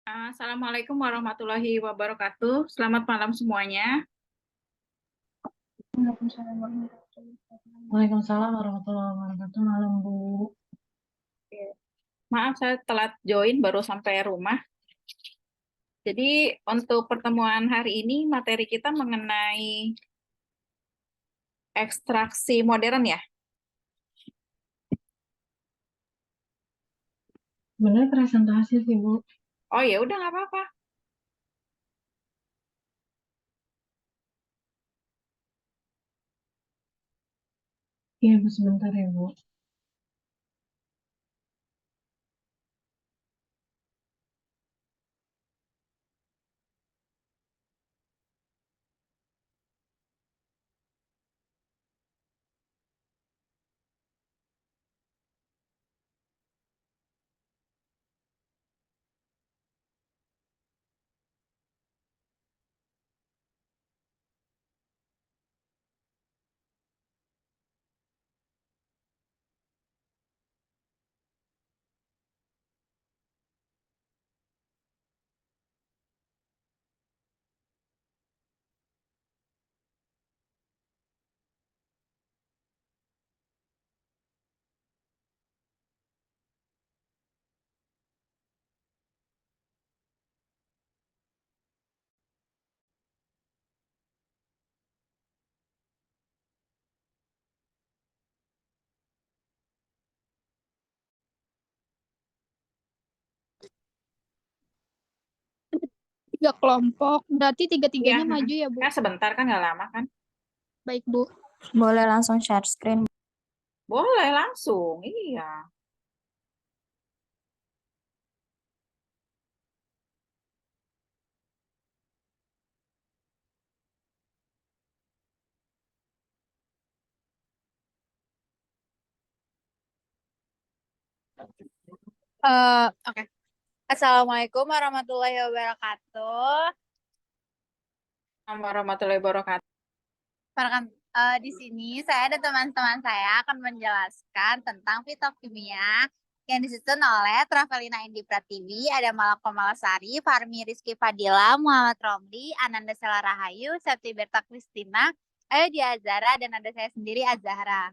Assalamualaikum warahmatullahi wabarakatuh. Selamat malam semuanya. Waalaikumsalam warahmatullahi wabarakatuh. Malam, Bu. Maaf saya telat join baru sampai rumah. Jadi untuk pertemuan hari ini materi kita mengenai ekstraksi modern ya. Bener presentasi sih, Bu. Oh ya udah nggak apa-apa. Iya, Bu, sebentar ya, Bu. Tiga kelompok, berarti Iya, tiga-tiganya maju ya, Bu? kan sebentar kan nggak lama kan? Baik, Bu. Boleh langsung share screen. Boleh langsung, iya. Oke. Assalamualaikum warahmatullahi wabarakatuh. Assalamualaikum warahmatullahi wabarakatuh. Di sini saya dan teman-teman saya akan menjelaskan tentang fitokimia yang disusun oleh Travelina Indi Pratiwi, ada Malako Malasari, Farmi Rizky Fadila, Muhammad Romli, Ananda Sela Rahayu, Septi Berta Kristina, Dia Azhara, dan ada saya sendiri Azhara.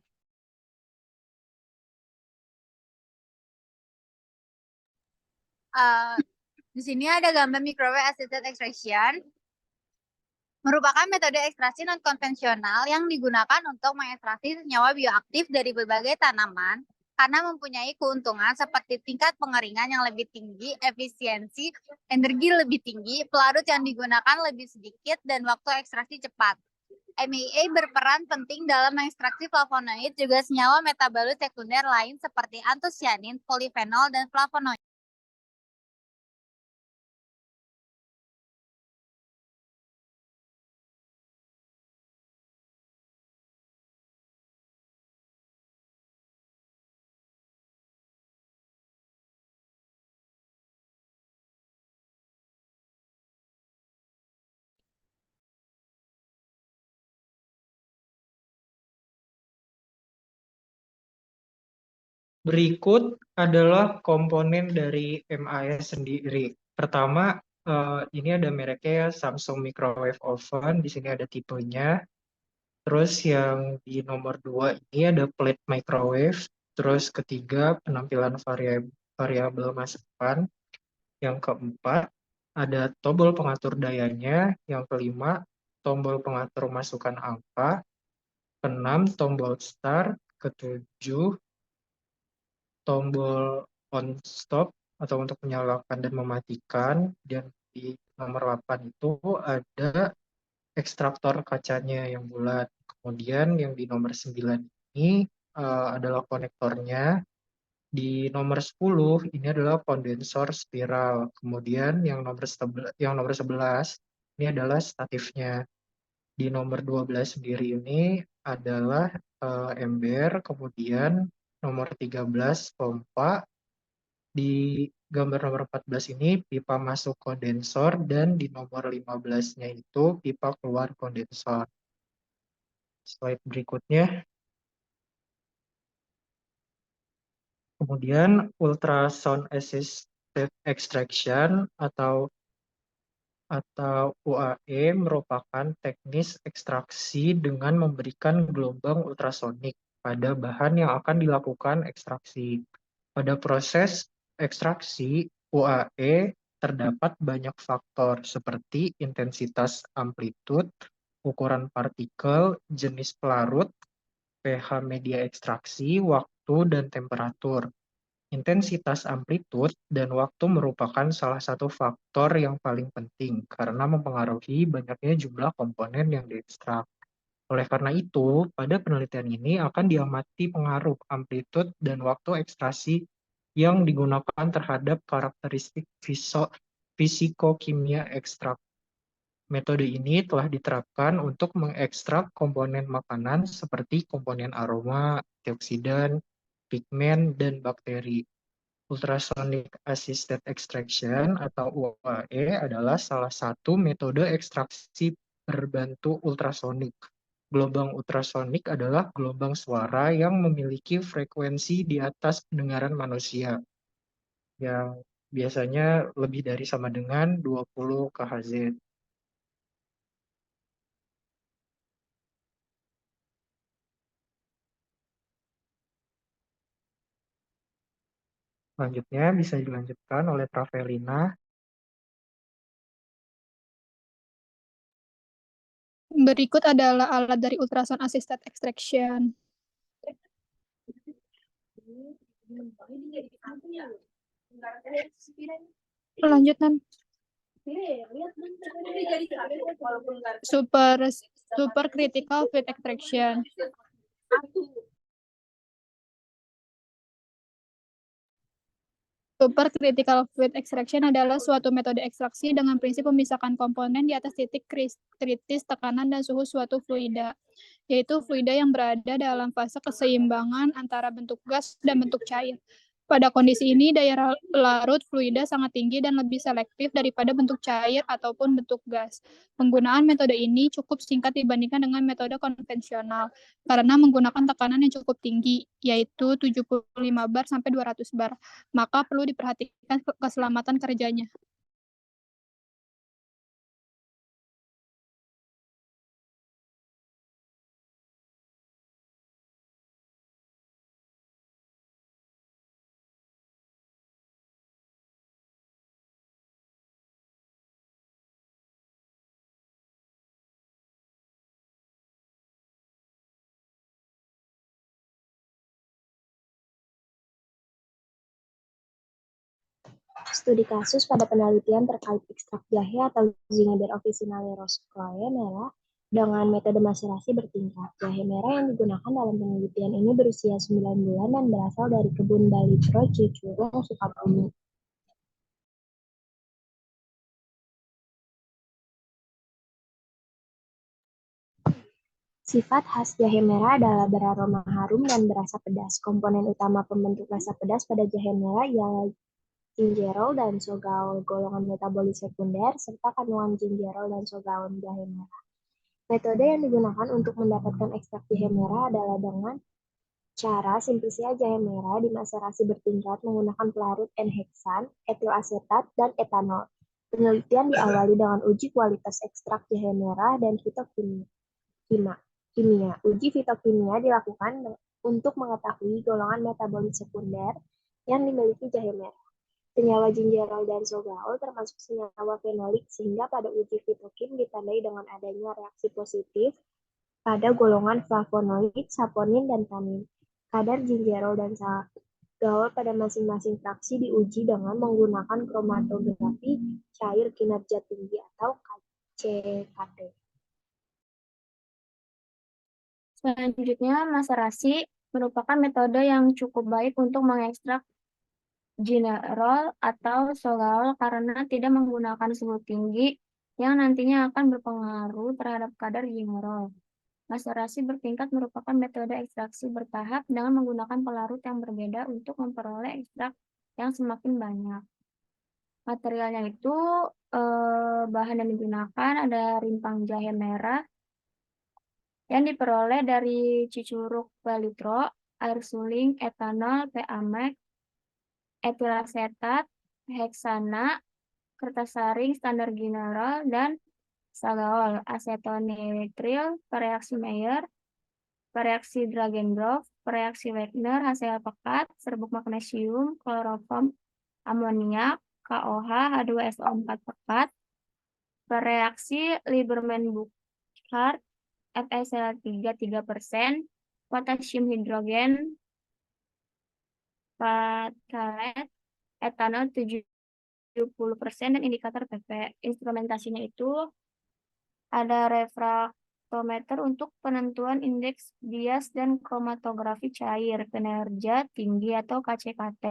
Eh, di sini ada gambar microwave assisted extraction, merupakan metode ekstraksi non-konvensional yang digunakan untuk mengekstraksi senyawa bioaktif dari berbagai tanaman karena mempunyai keuntungan seperti tingkat pengeringan yang lebih tinggi, efisiensi energi lebih tinggi, pelarut yang digunakan lebih sedikit, dan waktu ekstraksi cepat. MEA berperan penting dalam mengekstraksi flavonoid, juga senyawa metabolit sekunder lain seperti antosianin, polifenol, dan flavonoid. Berikut adalah komponen dari MAS sendiri. Pertama, ini ada mereknya ya, Samsung Microwave Oven. Di sini ada tipenya. Terus yang di nomor 2 ini ada plate microwave. Terus ketiga, penampilan variabel masukan. Yang keempat, ada tombol pengatur dayanya. Yang kelima, tombol pengatur masukan angka. Keenam, tombol start. Ketujuh, tombol on stop atau untuk menyalakan dan mematikan, dan di nomor 8 itu ada ekstraktor kacanya yang bulat. Kemudian yang di nomor 9 ini adalah konektornya. Di nomor 10 ini adalah kondensor spiral. Kemudian yang nomor 11 ini adalah statifnya. Di nomor 12 sendiri ini adalah ember, kemudian nomor 13 pompa. Di gambar nomor 14 ini pipa masuk kondensor, dan di nomor 15-nya itu pipa keluar kondensor. Slide berikutnya. Kemudian ultrasound assist assisted extraction atau UAE merupakan teknis ekstraksi dengan memberikan gelombang ultrasonik pada bahan yang akan dilakukan ekstraksi. Pada proses ekstraksi UAE terdapat banyak faktor seperti intensitas amplitude, ukuran partikel, jenis pelarut, pH media ekstraksi, waktu, dan temperatur. Intensitas amplitude dan waktu merupakan salah satu faktor yang paling penting karena mempengaruhi banyaknya jumlah komponen yang diekstrak. Oleh karena itu, pada penelitian ini akan diamati pengaruh amplitude dan waktu ekstraksi yang digunakan terhadap karakteristik fisikokimia ekstrak. Metode ini telah diterapkan untuk mengekstrak komponen makanan seperti komponen aroma, antioksidan, pigmen, dan bakteri. Ultrasonic Assisted Extraction atau UAE adalah salah satu metode ekstraksi berbantu ultrasonik. Gelombang ultrasonik adalah gelombang suara yang memiliki frekuensi di atas pendengaran manusia, yang biasanya lebih dari sama dengan 20 kHz. Selanjutnya bisa dilanjutkan oleh Pravelina. Berikut adalah alat dari ultrasound assisted extraction. Lanjut, Nan. Super critical field extraction. Super critical field extraction adalah suatu metode ekstraksi dengan prinsip memisahkan komponen di atas titik kritis tekanan dan suhu suatu fluida, yaitu fluida yang berada dalam fase keseimbangan antara bentuk gas dan bentuk cair. Pada kondisi ini, daya larut fluida sangat tinggi dan lebih selektif daripada bentuk cair ataupun bentuk gas. Penggunaan metode ini cukup singkat dibandingkan dengan metode konvensional karena menggunakan tekanan yang cukup tinggi, yaitu 75 bar sampai 200 bar. Maka perlu diperhatikan keselamatan kerjanya. Studi kasus pada penelitian terkait ekstrak jahe atau Zingiber officinale roscoe merah dengan metode maserasi bertingkat. Jahe merah yang digunakan dalam penelitian ini berusia 9 bulan dan berasal dari kebun Balitro, Cicurug, Sukabumi. Sifat khas jahe merah adalah beraroma harum dan berasa pedas. Komponen utama pembentuk rasa pedas pada jahe merah ialah gingerol dan sogaol golongan metabolit sekunder, serta kandungan gingerol dan sogaol jahe merah. Metode yang digunakan untuk mendapatkan ekstrak jahe merah adalah dengan cara simplisia jahe merah dimaserasi bertingkat menggunakan pelarut N-heksan, etil asetat, dan etanol. Penelitian diawali dengan uji kualitas ekstrak jahe merah dan fitokimia. Uji fitokimia dilakukan untuk mengetahui golongan metabolit sekunder yang dimiliki jahe merah. Senyawa gingerol dan sogaol termasuk senyawa fenolik sehingga pada uji fitokim ditandai dengan adanya reaksi positif pada golongan flavonoid, saponin, dan tanin. Kadar gingerol dan sogaol pada masing-masing fraksi diuji dengan menggunakan kromatografi cair kinerja tinggi atau CKT. Selanjutnya, maserasi merupakan metode yang cukup baik untuk mengekstrak gingerol atau sogaol karena tidak menggunakan suhu tinggi yang nantinya akan berpengaruh terhadap kadar gingerol. Maserasi bertingkat merupakan metode ekstraksi bertahap dengan menggunakan pelarut yang berbeda untuk memperoleh ekstrak yang semakin banyak. Materialnya itu bahan yang digunakan ada rimpang jahe merah yang diperoleh dari Cicurug Balitro, air suling, etanol, PAMEK, etil asetat, heksana, kertas saring, standar gineral, dan sagawal. Asetonitril, reaksi Mayer, reaksi Dragendorf, reaksi Wegner, hasil pekat, serbuk magnesium, kloroform, amoniak, KOH, H2SO4 pekat, reaksi Lieberman-Burkhardt, FeSL3 3%, potasium hidrogen, phthalate, etanol 70%, dan indikator PP. Instrumentasinya itu ada refraktometer untuk penentuan indeks bias dan kromatografi cair, kinerja tinggi atau KCKT.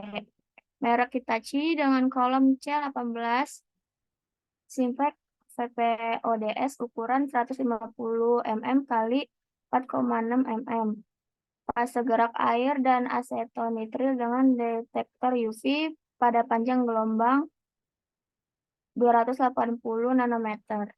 Merek Hitachi dengan kolom C18, Simvac VPODS ukuran 150 mm kali 4,6 mm. Fase gerak air dan asetonitril dengan detektor UV pada panjang gelombang 280 nanometer.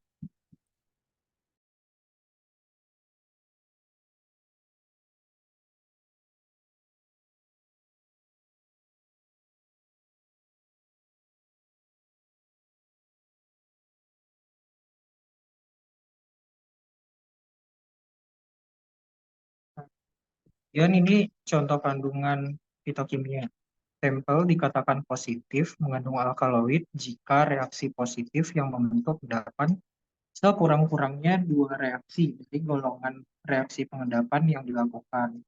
Dan ini contoh kandungan fitokimia. Sampel dikatakan positif mengandung alkaloid jika reaksi positif yang membentuk endapan sekurang-kurangnya 2 reaksi dari golongan reaksi pengendapan yang dilakukan.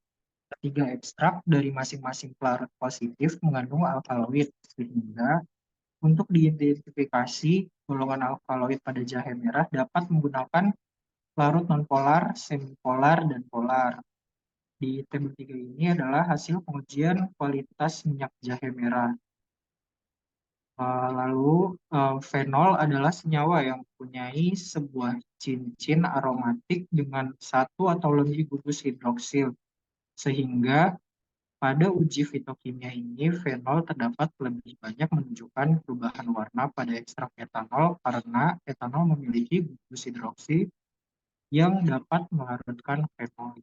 3 ekstrak dari masing-masing pelarut positif mengandung alkaloid, sehingga untuk diidentifikasi golongan alkaloid pada jahe merah dapat menggunakan larut nonpolar, semipolar, dan polar. Di tabel 3 ini adalah hasil pengujian kualitas minyak jahe merah. Lalu fenol adalah senyawa yang mempunyai sebuah cincin aromatik dengan 1 atau lebih gugus hidroksil, sehingga pada uji fitokimia ini fenol terdapat lebih banyak menunjukkan perubahan warna pada ekstrak etanol karena etanol memiliki gugus hidroksil yang dapat melarutkan fenol.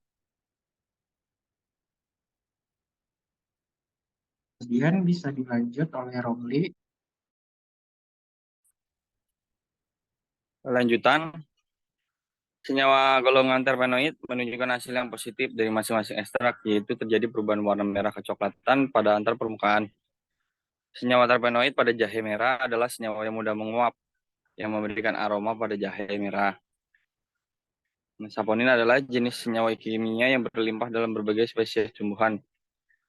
Kemudian bisa dilanjut oleh Romli. Lanjutan, senyawa golongan terpenoid menunjukkan hasil yang positif dari masing-masing ekstrak, yaitu terjadi perubahan warna merah kecoklatan pada antar permukaan. Senyawa terpenoid pada jahe merah adalah senyawa yang mudah menguap, yang memberikan aroma pada jahe merah. Saponin adalah jenis senyawa kimia yang berlimpah dalam berbagai spesies tumbuhan.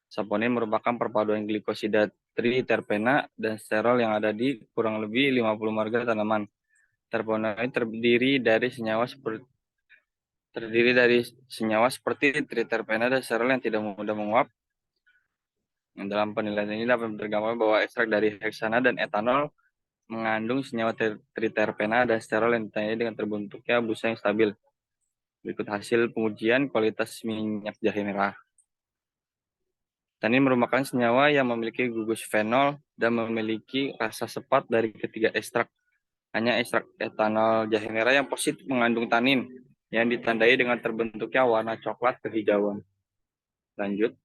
Saponin merupakan perpaduan glikosida triterpena dan sterol yang ada di kurang lebih 50 marga tanaman. Terpenoid terdiri dari senyawa seperti triterpena dan sterol yang tidak mudah menguap. Dalam penilaian ini dapat tergambar bahwa ekstrak dari heksana dan etanol mengandung senyawa triterpena dan sterol yang ditandai dengan terbentuknya busa yang stabil. Berikut hasil pengujian kualitas minyak jahe merah. Tanin merupakan senyawa yang memiliki gugus fenol dan memiliki rasa sepat dari ketiga ekstrak. Hanya ekstrak etanol jahe merah yang positif mengandung tanin yang ditandai dengan terbentuknya warna coklat kehijauan. Lanjut.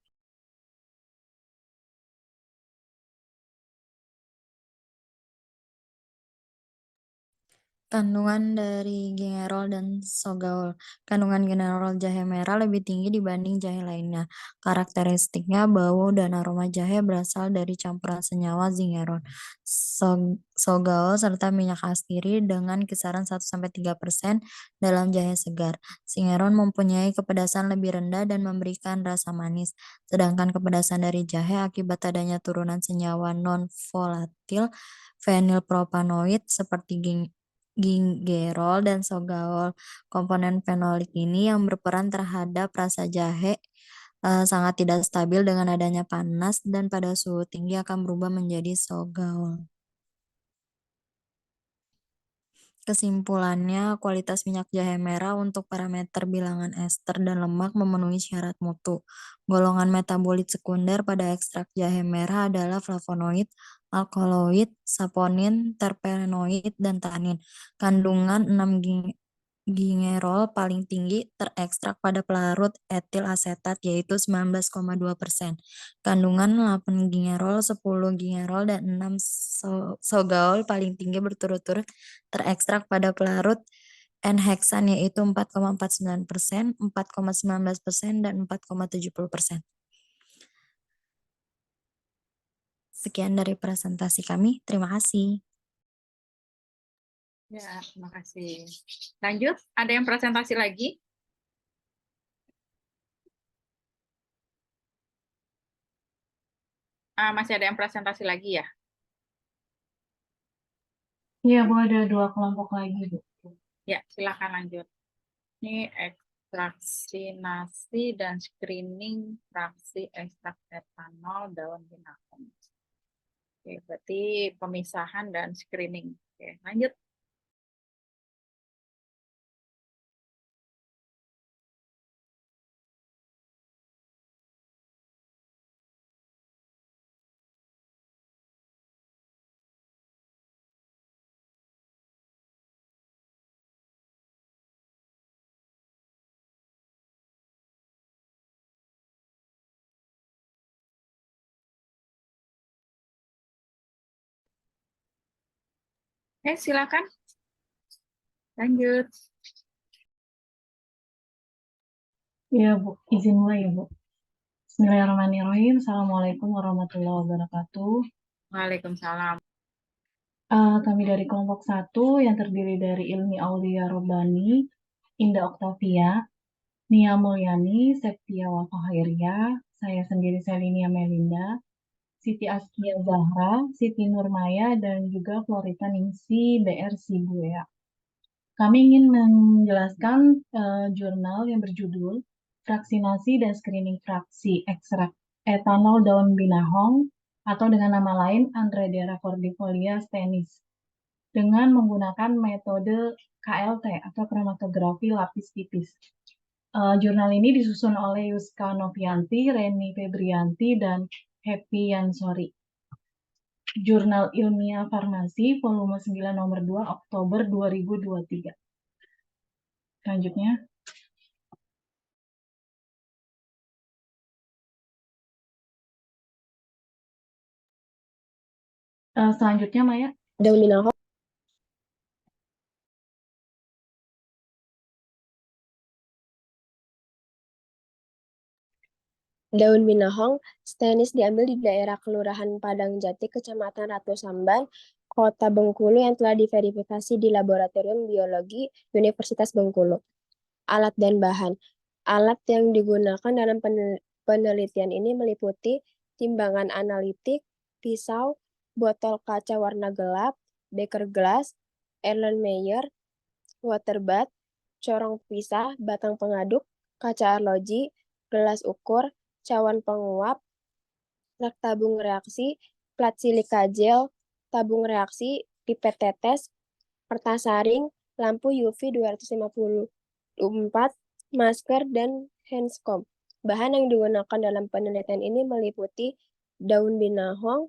Kandungan dari gingerol dan sogaol. Kandungan gingerol jahe merah lebih tinggi dibanding jahe lainnya. Karakteristiknya bau dan aroma jahe berasal dari campuran senyawa zingerol, sogaol, serta minyak astiri dengan kisaran 1-3% dalam jahe segar. Zingeron mempunyai kepedasan lebih rendah dan memberikan rasa manis, sedangkan kepedasan dari jahe akibat adanya turunan senyawa non-volatil fenilpropanoid seperti gingerol dan sogaol. Komponen fenolik ini yang berperan terhadap rasa jahe sangat tidak stabil dengan adanya panas dan pada suhu tinggi akan berubah menjadi sogaol. Kesimpulannya, kualitas minyak jahe merah untuk parameter bilangan ester dan lemak memenuhi syarat mutu. Golongan metabolit sekunder pada ekstrak jahe merah adalah flavonoid, alkaloid, saponin, terpenoid, dan tanin. Kandungan 6 gingerol paling tinggi terekstrak pada pelarut etil asetat yaitu 19,2%. Kandungan 8 gingerol, 10 gingerol, dan 6 sogaol paling tinggi berturut-turut terekstrak pada pelarut N-heksan yaitu 4,49%, 4,19%, dan 4,70%. Sekian dari presentasi kami. Terima kasih. Ya, terima kasih. Lanjut, ada yang presentasi lagi? Masih ada yang presentasi lagi ya? Iya, Bu, ada 2 kelompok lagi, Bu. Ya, silakan lanjut. Ini ekstraksi nasi dan screening fraksi ekstrak etanol daun binatang. Oke, berarti pemisahan dan screening. Oke, lanjut. Silakan. Lanjut. Iya, Bu. Izin mulai ya, Bu. Bismillahirrahmanirrahim. Assalamualaikum warahmatullahi wabarakatuh. Waalaikumsalam. Kami dari kelompok 1 yang terdiri dari Ilmi Aulia Robbani, Indah Oktavia, Nia Mulyani, Septia Wafahiria, saya sendiri Selinia Melinda, Siti Askia Zahra, Siti Nurmaya, dan juga Florita Ningsi BR Sibuya. Kami ingin menjelaskan jurnal yang berjudul Fraksinasi dan Screening Fraksi Ekstrak Etanol Daun Binahong atau dengan nama lain Andredera cordifolia stenis dengan menggunakan metode KLT atau kromatografi lapis tipis. Jurnal ini disusun oleh Yuska Novianti, Reni Febrianti, dan Happy Yansori. Jurnal Ilmiah Farmasi, volume 9 nomor 2, Oktober 2023. Selanjutnya. Selanjutnya, Maya. Daun binahong. Daun binahong stenis diambil di daerah Kelurahan Padang Jati, Kecamatan Ratu Samban, Kota Bengkulu yang telah diverifikasi di Laboratorium Biologi Universitas Bengkulu. Alat dan bahan. Alat yang digunakan dalam penelitian ini meliputi timbangan analitik, pisau, botol kaca warna gelap, beker gelas, Erlenmeyer, water bath, corong pisah, batang pengaduk, kaca arloji, gelas ukur, cawan penguap, rak tabung reaksi, plat silika gel, tabung reaksi, pipet tetes, kertas saring, lampu UV 254, masker, dan handscom. Bahan yang digunakan dalam penelitian ini meliputi daun binahong,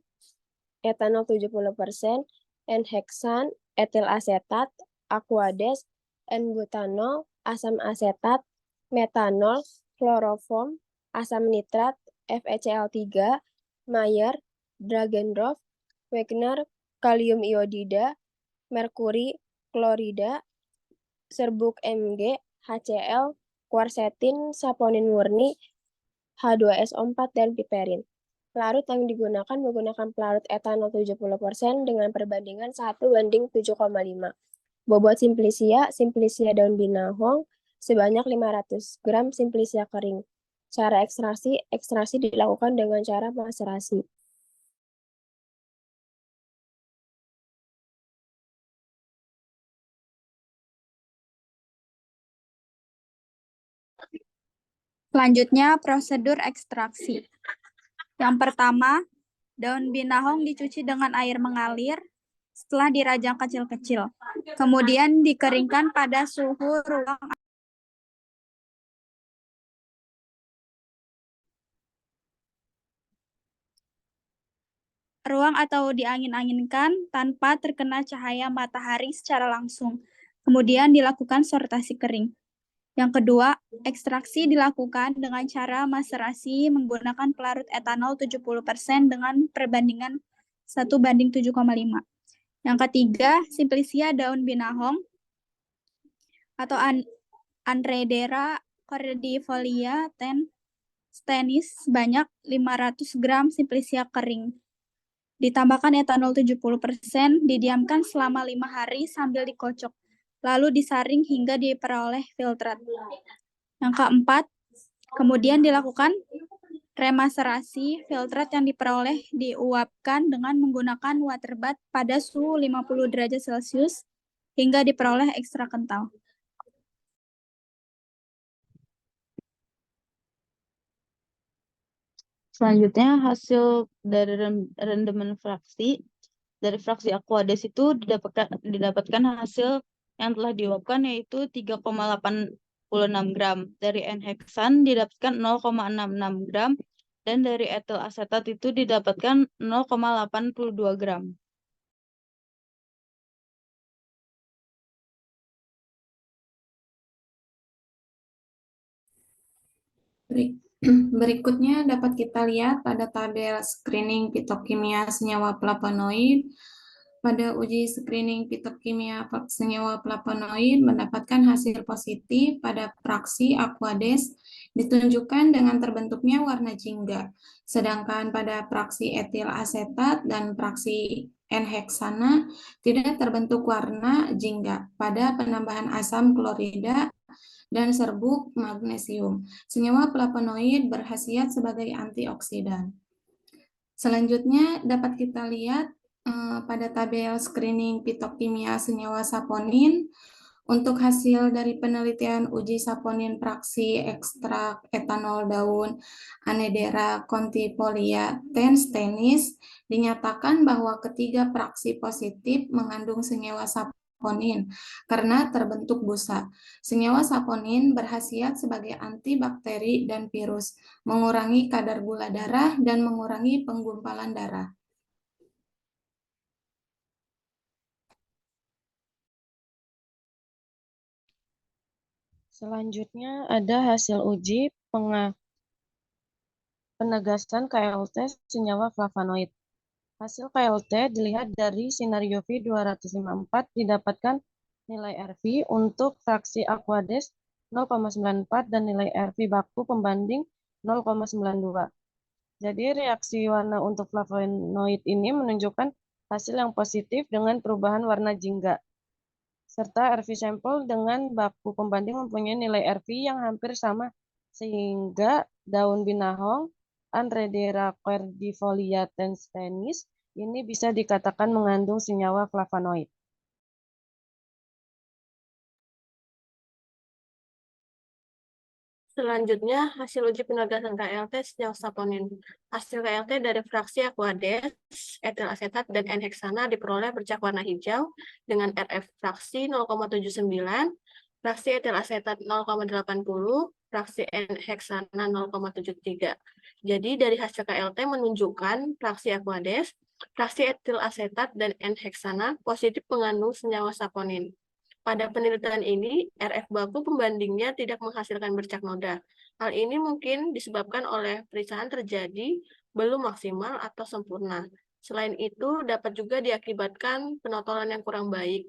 etanol 70%, N-heksan, etil asetat, aquades, N-butanol, asam asetat, metanol, kloroform, asam nitrat, FeCl3, Mayer, Dragendorf, Wegner, kalium iodida, merkuri, klorida, serbuk Mg, HCl, quercetin, saponin murni, H2SO4, dan piperin. Pelarut yang digunakan menggunakan pelarut etanol 70% dengan perbandingan 1:7,5. Bobot simplisia daun binahong sebanyak 500 gram simplisia kering. Cara ekstraksi dilakukan dengan cara maserasi. Selanjutnya, prosedur ekstraksi. Yang pertama, daun binahong dicuci dengan air mengalir setelah dirajang kecil-kecil. Kemudian dikeringkan pada suhu ruang atau diangin-anginkan tanpa terkena cahaya matahari secara langsung. Kemudian dilakukan sortasi kering. Yang kedua, ekstraksi dilakukan dengan cara maserasi menggunakan pelarut etanol 70% dengan perbandingan 1:7,5. Yang ketiga, simplicia daun binahong atau Andredera cordifolia stenis sebanyak 500 gram simplicia kering. Ditambahkan etanol 70%, didiamkan selama 5 hari sambil dikocok, lalu disaring hingga diperoleh filtrat. Yang keempat, kemudian dilakukan remaserasi. Filtrat yang diperoleh diuapkan dengan menggunakan water bath pada suhu 50 derajat Celcius hingga diperoleh ekstrak kental. Selanjutnya hasil dari rendeman fraksi. Dari fraksi Aquades itu didapatkan hasil yang telah diuapkan yaitu 3,86 gram. Dari N-heksan didapatkan 0,66 gram. Dan dari etil asetat itu didapatkan 0,82 gram. Berikutnya dapat kita lihat pada tabel screening fitokimia senyawa flavonoid. Pada uji screening fitokimia senyawa flavonoid mendapatkan hasil positif pada fraksi Aquades ditunjukkan dengan terbentuknya warna jingga. Sedangkan pada fraksi etil asetat dan fraksi N-heksana tidak terbentuk warna jingga pada penambahan asam klorida dan serbuk magnesium. Senyawa flavonoid berkhasiat sebagai antioksidan. Selanjutnya dapat kita lihat pada tabel screening fitokimia senyawa saponin. Untuk hasil dari penelitian uji saponin fraksi ekstrak etanol daun Anedera contifolia stenis dinyatakan bahwa ketiga fraksi positif mengandung senyawa saponin karena terbentuk busa. Senyawa saponin berkhasiat sebagai antibakteri dan virus, mengurangi kadar gula darah dan mengurangi penggumpalan darah. Selanjutnya ada hasil uji penegasan KLT senyawa flavonoid. Hasil KLT dilihat dari sinar UV 254 didapatkan nilai RV untuk fraksi Aquades 0,94 dan nilai RV baku pembanding 0,92. Jadi reaksi warna untuk flavonoid ini menunjukkan hasil yang positif dengan perubahan warna jingga. Serta RV sampel dengan baku pembanding mempunyai nilai RV yang hampir sama, sehingga daun binahong Andredera cordifolia stenis ini bisa dikatakan mengandung senyawa flavonoid. Selanjutnya, hasil uji penegasan KLT senyawa saponin. Hasil KLT dari fraksi Aquades, etil asetat, dan N-heksana diperoleh bercak warna hijau dengan RF fraksi 0,79, fraksi etil asetat 0,80, fraksi N-heksana 0,73. Jadi dari hasil KLT menunjukkan fraksi Aquades, fraksi etil asetat, dan N-heksana positif mengandung senyawa saponin. Pada penelitian ini, RF baku pembandingnya tidak menghasilkan bercak noda. Hal ini mungkin disebabkan oleh periksaan terjadi belum maksimal atau sempurna. Selain itu, dapat juga diakibatkan penotolan yang kurang baik.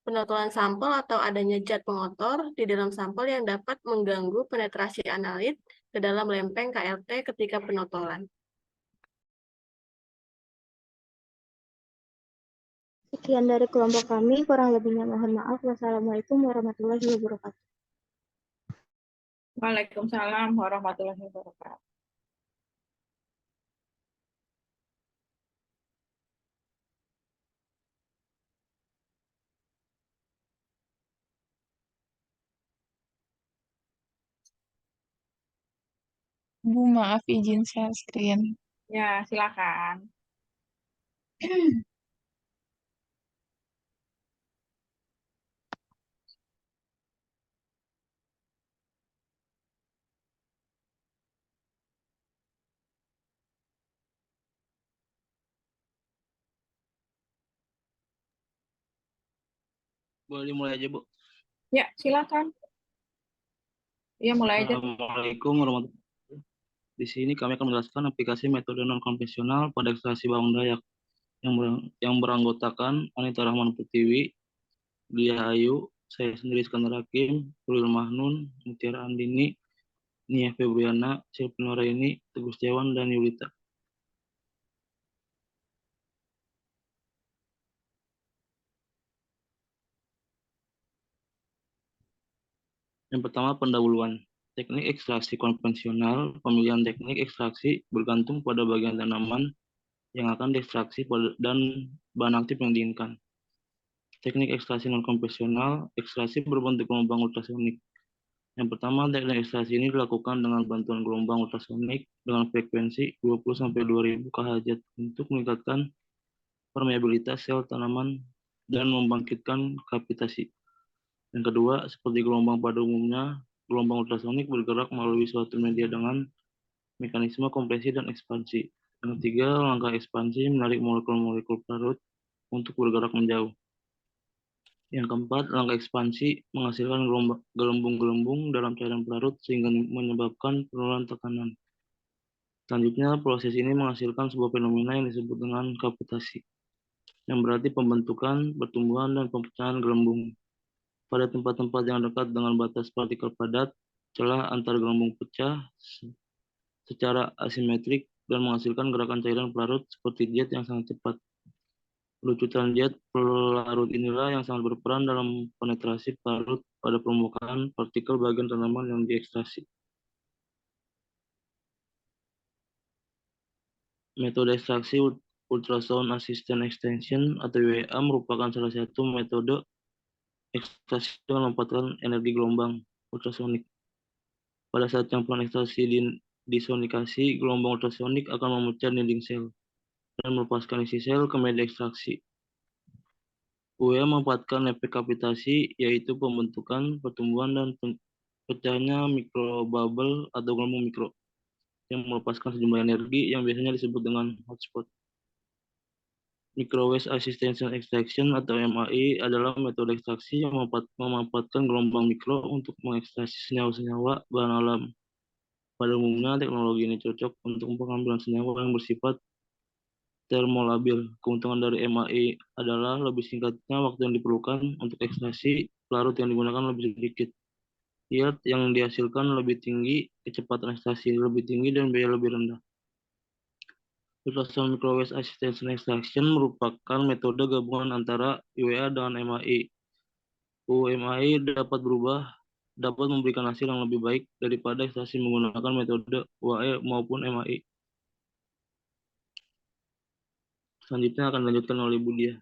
Penotolan sampel atau adanya zat pengotor di dalam sampel yang dapat mengganggu penetrasi analit ke dalam lempeng KLT ketika penotolan. Sekian dari kelompok kami, kurang lebihnya mohon maaf. Wassalamualaikum warahmatullahi wabarakatuh. Waalaikumsalam warahmatullahi wabarakatuh. Bu, maaf izin share screen. Ya, silakan. Boleh dimulai aja, Bu. Ya, silakan. Ya, mulai aja. Assalamualaikum warahmatullahi wabarakatuh. Di sini kami akan menjelaskan aplikasi metode non-konvensional pada ekstraksi bawang dayak yang beranggotakan Anita Rahman Pertiwi, Dia Ayu, saya sendiri Iskandar Hakim, Rul Mahnun, Mutiara Andini, Nia Febriana, Silvina Raini, Teguh Setiawan, dan Yulita. Yang pertama, pendahuluan. Teknik ekstraksi konvensional, pemilihan teknik ekstraksi bergantung pada bagian tanaman yang akan diekstraksi dan bahan aktif yang diinginkan. Teknik ekstraksi non-konvensional, ekstraksi berbentuk gelombang ultrasonik. Yang pertama, teknik ekstraksi ini dilakukan dengan bantuan gelombang ultrasonik dengan frekuensi 20-2000 kHz untuk meningkatkan permeabilitas sel tanaman dan membangkitkan kapitasi. Yang kedua, seperti gelombang pada umumnya, gelombang ultrasonik bergerak melalui suatu media dengan mekanisme kompresi dan ekspansi. Yang ketiga, langkah ekspansi menarik molekul-molekul larut untuk bergerak menjauh. Yang keempat, langkah ekspansi menghasilkan gelembung-gelembung dalam cairan pelarut sehingga menyebabkan penurunan tekanan. Selanjutnya, proses ini menghasilkan sebuah fenomena yang disebut dengan kapitasi, yang berarti pembentukan, pertumbuhan, dan pemecahan gelembung. Pada tempat-tempat yang dekat dengan batas partikel padat, celah antar gelembung pecah secara asimetrik dan menghasilkan gerakan cairan pelarut seperti jet yang sangat cepat. Lucutan jet pelarut inilah yang sangat berperan dalam penetrasi pelarut pada permukaan partikel bagian tanaman yang diekstraksi. Metode ekstraksi Ultrasound Assisted Extension atau UA merupakan salah satu metode ekstraksi dengan memanfaatkan energi gelombang ultrasonik. Pada saat campuran ekstraksi disonikasi, gelombang ultrasonik akan memecah dinding sel dan melepaskan isi sel ke media ekstraksi. UA memanfaatkan efek kapitasi, yaitu pembentukan, pertumbuhan, dan pecahnya mikrobubble atau gelembung mikro yang melepaskan sejumlah energi yang biasanya disebut dengan hotspot. Microwave Assisted Extraction atau MAI adalah metode ekstraksi yang memanfaatkan gelombang mikro untuk mengekstraksi senyawa-senyawa bahan alam. Pada umumnya, teknologi ini cocok untuk pengambilan senyawa yang bersifat termolabil. Keuntungan dari MAI adalah lebih singkatnya waktu yang diperlukan untuk ekstraksi, pelarut yang digunakan lebih sedikit, yield yang dihasilkan lebih tinggi, kecepatan ekstraksi lebih tinggi, dan biaya lebih rendah. Ultrasound Microwave Assisted Extraction merupakan metode gabungan antara UA dengan MAI. UMAI dapat memberikan hasil yang lebih baik daripada ekstraksi menggunakan metode UAE maupun MAI. Selanjutnya akan dilanjutkan oleh Budia.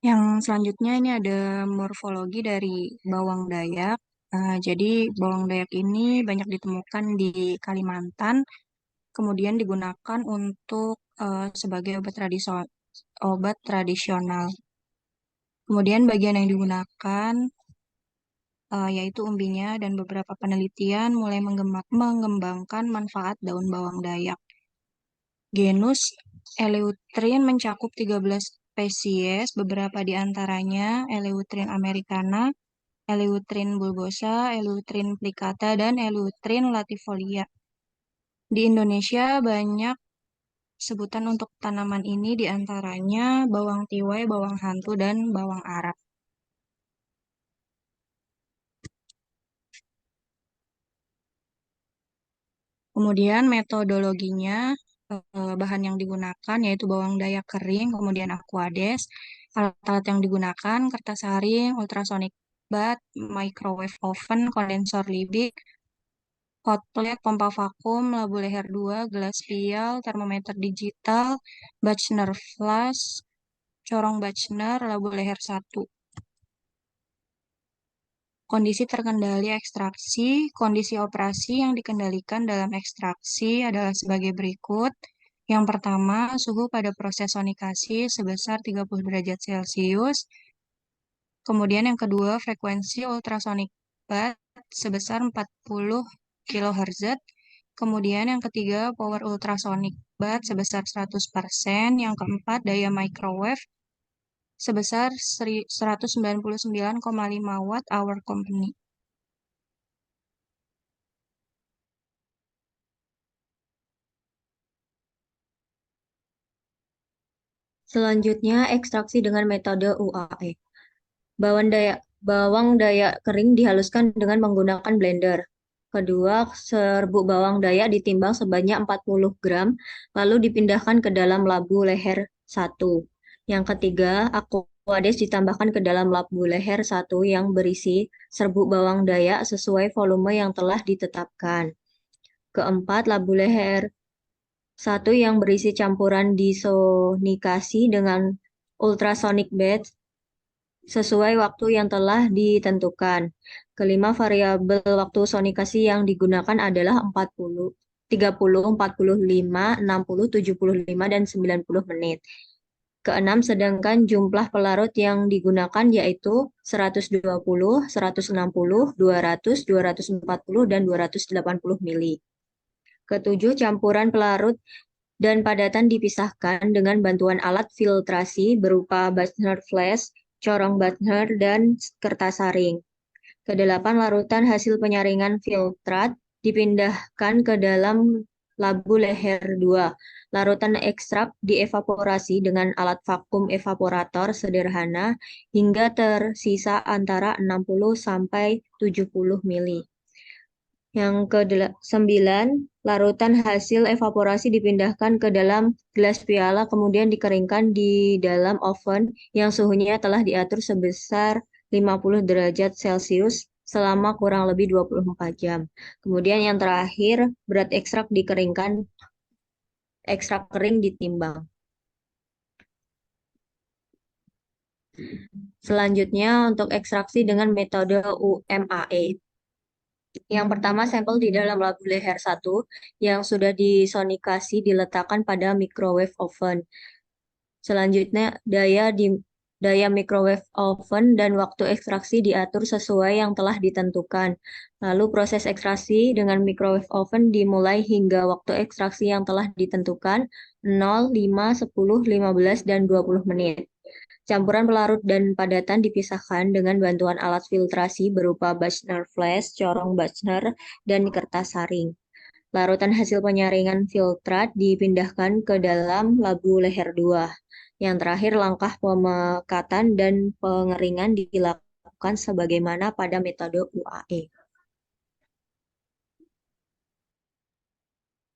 Yang selanjutnya ini ada morfologi dari bawang dayak. Jadi bawang dayak ini banyak ditemukan di Kalimantan, kemudian digunakan untuk sebagai obat tradisional. Kemudian bagian yang digunakan yaitu umbinya, dan beberapa penelitian mulai mengembangkan manfaat daun bawang dayak. Genus Eleutrin mencakup 13 spesies, beberapa di antaranya Eleutrin americana, Eleutrin bulbosa, Eleutrin plicata, dan Eleutrin latifolia. Di Indonesia banyak sebutan untuk tanaman ini, di antaranya bawang tiwai, bawang hantu, dan bawang Arab. Kemudian metodologinya, bahan yang digunakan yaitu bawang dayak kering, kemudian aquades. Alat-alat yang digunakan kertas saring, ultrasonic bath, microwave oven, kondensor Liebig, hot plate, pompa vakum, labu leher 2, gelas pial, termometer digital, Bachner flash, corong Bachner, labu leher 1. Kondisi terkendali ekstraksi. Kondisi operasi yang dikendalikan dalam ekstraksi adalah sebagai berikut. Yang pertama, suhu pada proses sonikasi sebesar 30 derajat Celcius. Kemudian yang kedua, frekuensi ultrasonic bath sebesar 40 kHz. Kemudian yang ketiga, power ultrasonic bath sebesar 100%. Yang keempat, daya microwave sebesar 199,5 watt hour company. Selanjutnya, ekstraksi dengan metode UAE. Bawang dayak kering dihaluskan dengan menggunakan blender. Kedua, serbuk bawang dayak ditimbang sebanyak 40 gram, lalu dipindahkan ke dalam labu leher 1. Yang ketiga, aquades ditambahkan ke dalam labu leher 1 yang berisi serbuk bawang dayak sesuai volume yang telah ditetapkan. Keempat, labu leher 1 yang berisi campuran disonikasi dengan ultrasonic bed sesuai waktu yang telah ditentukan. Kelima, variabel waktu sonikasi yang digunakan adalah 40, 30, 45, 60, 75, dan 90 menit. Keenam, sedangkan jumlah pelarut yang digunakan yaitu 120, 160, 200, 240, dan 280 mili. Ketujuh, campuran pelarut dan padatan dipisahkan dengan bantuan alat filtrasi berupa Buchner flash, corong Buchner, dan kertas saring. Kedelapan, larutan hasil penyaringan filtrat dipindahkan ke dalam labu leher 2. Larutan ekstrak dievaporasi dengan alat vakum evaporator sederhana hingga tersisa antara 60 sampai 70 mili. Yang ke-9, larutan hasil evaporasi dipindahkan ke dalam gelas piala kemudian dikeringkan di dalam oven yang suhunya telah diatur sebesar 50 derajat Celcius selama kurang lebih 24 jam. Kemudian yang terakhir, berat ekstrak dikeringkan, ekstrak kering ditimbang. Selanjutnya untuk ekstraksi dengan metode UMAE. Yang pertama, sampel di dalam labu leher 1 yang sudah disonikasi diletakkan pada microwave oven. Selanjutnya, daya microwave oven dan waktu ekstraksi diatur sesuai yang telah ditentukan. Lalu proses ekstraksi dengan microwave oven dimulai hingga waktu ekstraksi yang telah ditentukan 0, 5, 10, 15, dan 20 menit. Campuran pelarut dan padatan dipisahkan dengan bantuan alat filtrasi berupa Buchner flash, corong Buchner, dan kertas saring. Larutan hasil penyaringan filtrat dipindahkan ke dalam labu leher 2. Yang terakhir, langkah pemekatan dan pengeringan dilakukan sebagaimana pada metode UAE.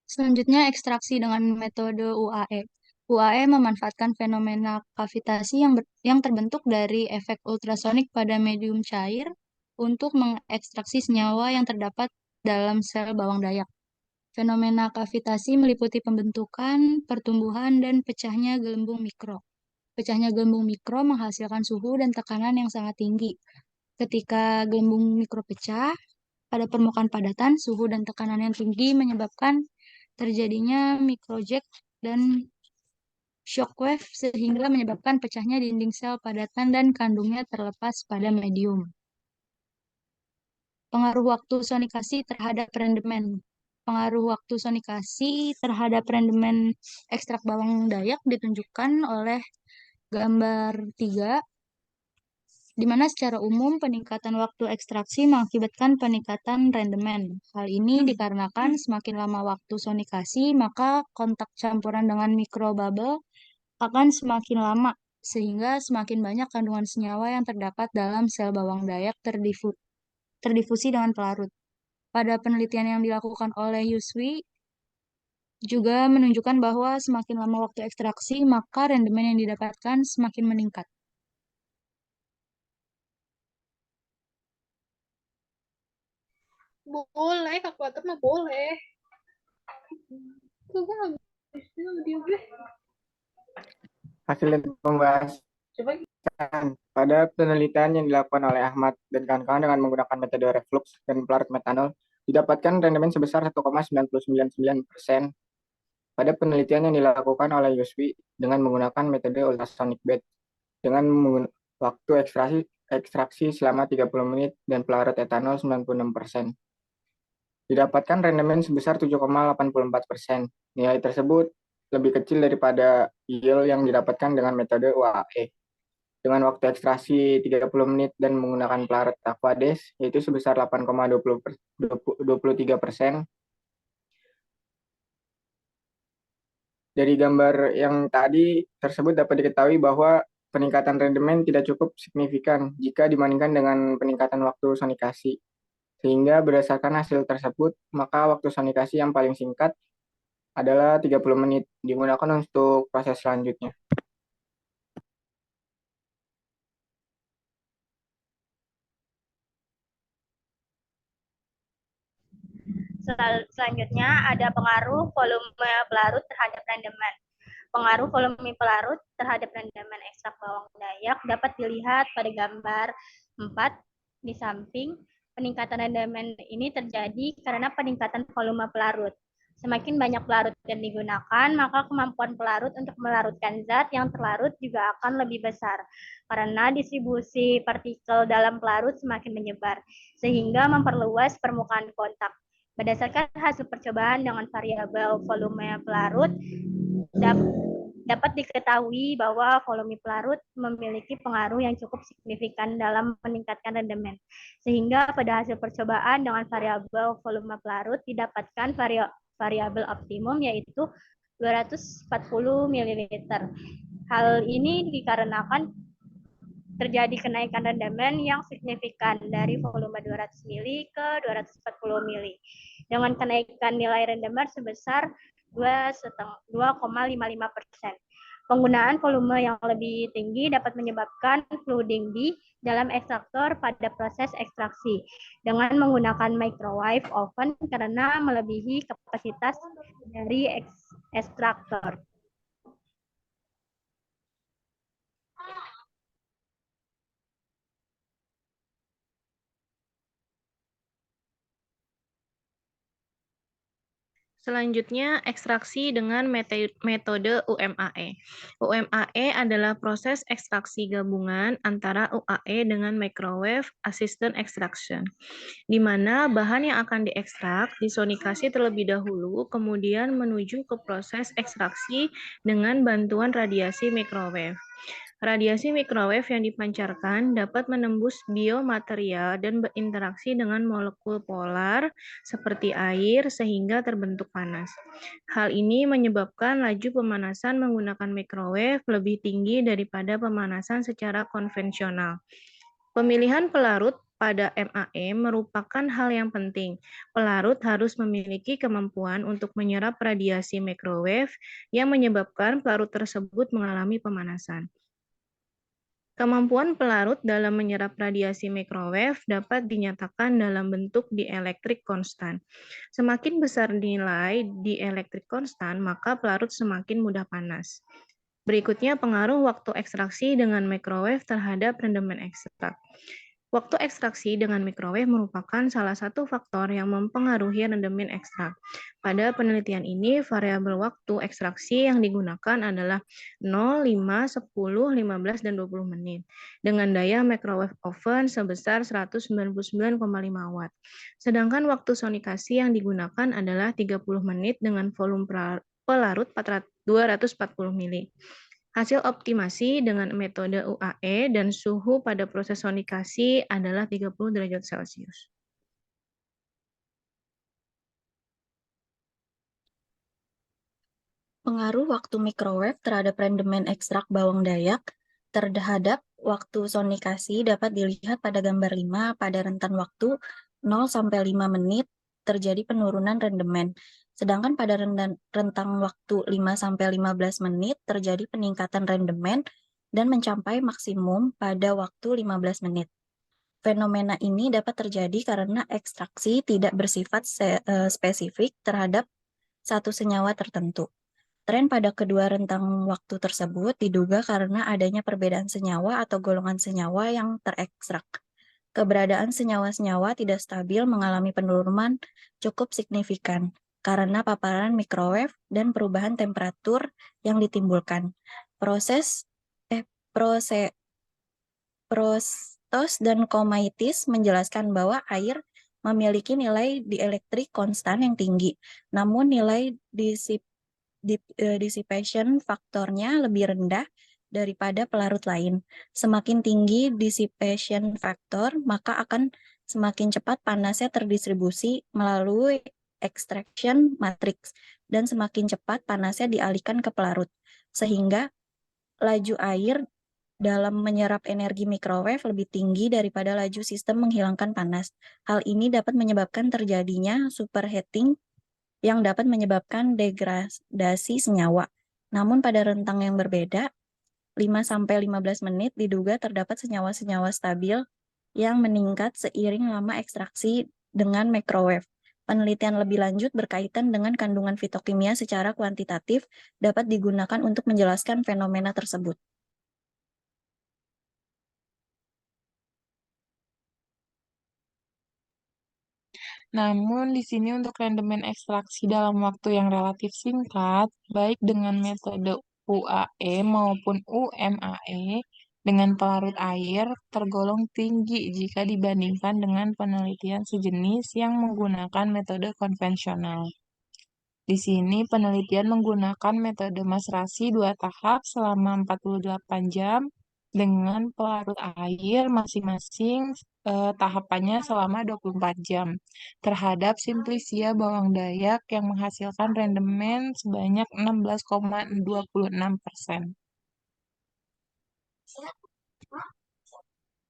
Selanjutnya, ekstraksi dengan metode UAE. UAE memanfaatkan fenomena kavitasi yang terbentuk dari efek ultrasonik pada medium cair untuk mengekstraksi senyawa yang terdapat dalam sel bawang dayak. Fenomena kavitasi meliputi pembentukan, pertumbuhan, dan pecahnya gelembung mikro. Pecahnya gelembung mikro menghasilkan suhu dan tekanan yang sangat tinggi. Ketika gelembung mikro pecah, pada permukaan padatan, suhu dan tekanan yang tinggi menyebabkan terjadinya microjet dan shockwave sehingga menyebabkan pecahnya dinding sel padatan dan kandungnya terlepas pada medium. Pengaruh waktu sonikasi terhadap rendemen. Pengaruh waktu sonikasi terhadap rendemen ekstrak bawang dayak ditunjukkan oleh gambar 3, di mana secara umum peningkatan waktu ekstraksi mengakibatkan peningkatan rendemen. Hal ini dikarenakan semakin lama waktu sonikasi, maka kontak campuran dengan mikrobubble akan semakin lama, sehingga semakin banyak kandungan senyawa yang terdapat dalam sel bawang dayak terdifusi dengan pelarut. Pada penelitian yang dilakukan oleh Yuswi, juga menunjukkan bahwa semakin lama waktu ekstraksi, maka rendemen yang didapatkan semakin meningkat. Boleh, kalkulator mah boleh. Kok gue nggak bisa video gue? Hasil dari pembahasan pada penelitian yang dilakukan oleh Ahmad dan kawan-kawan dengan menggunakan metode reflux dan pelarut metanol, didapatkan rendemen sebesar 1,999%. Pada penelitian yang dilakukan oleh Yuswi dengan menggunakan metode ultrasonic bed dengan waktu ekstraksi selama 30 menit dan pelarut etanol 96%. Didapatkan rendemen sebesar 7,84%. Nilai tersebut lebih kecil daripada yield yang didapatkan dengan metode UAE. dengan waktu ekstraksi 30 menit dan menggunakan pelarut Aquades yaitu sebesar 8,23%. Dari gambar yang tadi tersebut dapat diketahui bahwa peningkatan rendemen tidak cukup signifikan jika dibandingkan dengan peningkatan waktu sonikasi. Sehingga berdasarkan hasil tersebut, maka waktu sonikasi yang paling singkat adalah 30 menit digunakan untuk proses selanjutnya. Selanjutnya ada pengaruh volume pelarut terhadap rendemen. Pengaruh volume pelarut terhadap rendemen ekstrak bawang dayak dapat dilihat pada gambar 4 di samping. Peningkatan rendemen ini terjadi karena peningkatan volume pelarut. Semakin banyak pelarut yang digunakan, maka kemampuan pelarut untuk melarutkan zat yang terlarut juga akan lebih besar, karena distribusi partikel dalam pelarut semakin menyebar, sehingga memperluas permukaan kontak. Berdasarkan hasil percobaan dengan variabel volume pelarut, dapat diketahui bahwa volume pelarut memiliki pengaruh yang cukup signifikan dalam meningkatkan rendemen. Sehingga pada hasil percobaan dengan variabel volume pelarut didapatkan variabel optimum yaitu 240 ml. Hal ini dikarenakan terjadi kenaikan rendemen yang signifikan dari volume 200 ml ke 240 ml. Dengan kenaikan nilai rendemen sebesar 2,55%. Penggunaan volume yang lebih tinggi dapat menyebabkan flooding di dalam ekstraktor pada proses ekstraksi dengan menggunakan microwave oven karena melebihi kapasitas dari ekstraktor. Selanjutnya, ekstraksi dengan metode UMAE. UMAE adalah proses ekstraksi gabungan antara UAE dengan microwave assisted extraction, di mana bahan yang akan diekstrak disonikasi terlebih dahulu, kemudian menuju ke proses ekstraksi dengan bantuan radiasi microwave. Radiasi microwave yang dipancarkan dapat menembus biomaterial dan berinteraksi dengan molekul polar seperti air sehingga terbentuk panas. Hal ini menyebabkan laju pemanasan menggunakan microwave lebih tinggi daripada pemanasan secara konvensional. Pemilihan pelarut pada MAE merupakan hal yang penting. Pelarut harus memiliki kemampuan untuk menyerap radiasi microwave yang menyebabkan pelarut tersebut mengalami pemanasan. Kemampuan pelarut dalam menyerap radiasi microwave dapat dinyatakan dalam bentuk dieelektrik konstan. Semakin besar nilai dieelektrik konstan, maka pelarut semakin mudah panas. Berikutnya pengaruh waktu ekstraksi dengan microwave terhadap rendemen ekstrak. Waktu ekstraksi dengan microwave merupakan salah satu faktor yang mempengaruhi rendemen ekstrak. Pada penelitian ini, variabel waktu ekstraksi yang digunakan adalah 0, 5, 10, 15, dan 20 menit, dengan daya microwave oven sebesar 199,5 Watt. Sedangkan waktu sonikasi yang digunakan adalah 30 menit dengan volume pelarut 240 ml. Hasil optimasi dengan metode UAE dan suhu pada proses sonikasi adalah 30 derajat Celcius. Pengaruh waktu microwave terhadap rendemen ekstrak bawang dayak terhadap waktu sonikasi dapat dilihat pada gambar 5 pada rentan waktu 0 sampai 5 menit terjadi penurunan rendemen. Sedangkan pada rentang waktu 5 sampai 15 menit terjadi peningkatan rendemen dan mencapai maksimum pada waktu 15 menit. Fenomena ini dapat terjadi karena ekstraksi tidak bersifat spesifik terhadap satu senyawa tertentu. Tren pada kedua rentang waktu tersebut diduga karena adanya perbedaan senyawa atau golongan senyawa yang terekstrak. Keberadaan senyawa-senyawa tidak stabil mengalami penurunan cukup signifikan karena paparan microwave dan perubahan temperatur yang ditimbulkan. Prostos dan Komaitis menjelaskan bahwa air memiliki nilai dieelektrik konstan yang tinggi, namun nilai dissipation faktornya lebih rendah daripada pelarut lain. Semakin tinggi dissipation factor, maka akan semakin cepat panasnya terdistribusi melalui extraction matrix dan semakin cepat panasnya dialihkan ke pelarut. Sehingga laju air dalam menyerap energi microwave lebih tinggi daripada laju sistem menghilangkan panas. Hal ini dapat menyebabkan terjadinya superheating yang dapat menyebabkan degradasi senyawa. Namun pada rentang yang berbeda, 5-15 menit diduga terdapat senyawa-senyawa stabil yang meningkat seiring lama ekstraksi dengan microwave. Penelitian lebih lanjut berkaitan dengan kandungan fitokimia secara kuantitatif dapat digunakan untuk menjelaskan fenomena tersebut. Namun, di sini untuk rendemen ekstraksi dalam waktu yang relatif singkat, baik dengan metode UAE maupun UMAE, dengan pelarut air tergolong tinggi jika dibandingkan dengan penelitian sejenis yang menggunakan metode konvensional. Di sini penelitian menggunakan metode maserasi 2 tahap selama 48 jam dengan pelarut air masing-masing tahapannya selama 24 jam terhadap Simplicia bawang dayak yang menghasilkan rendemen sebanyak 16,26%.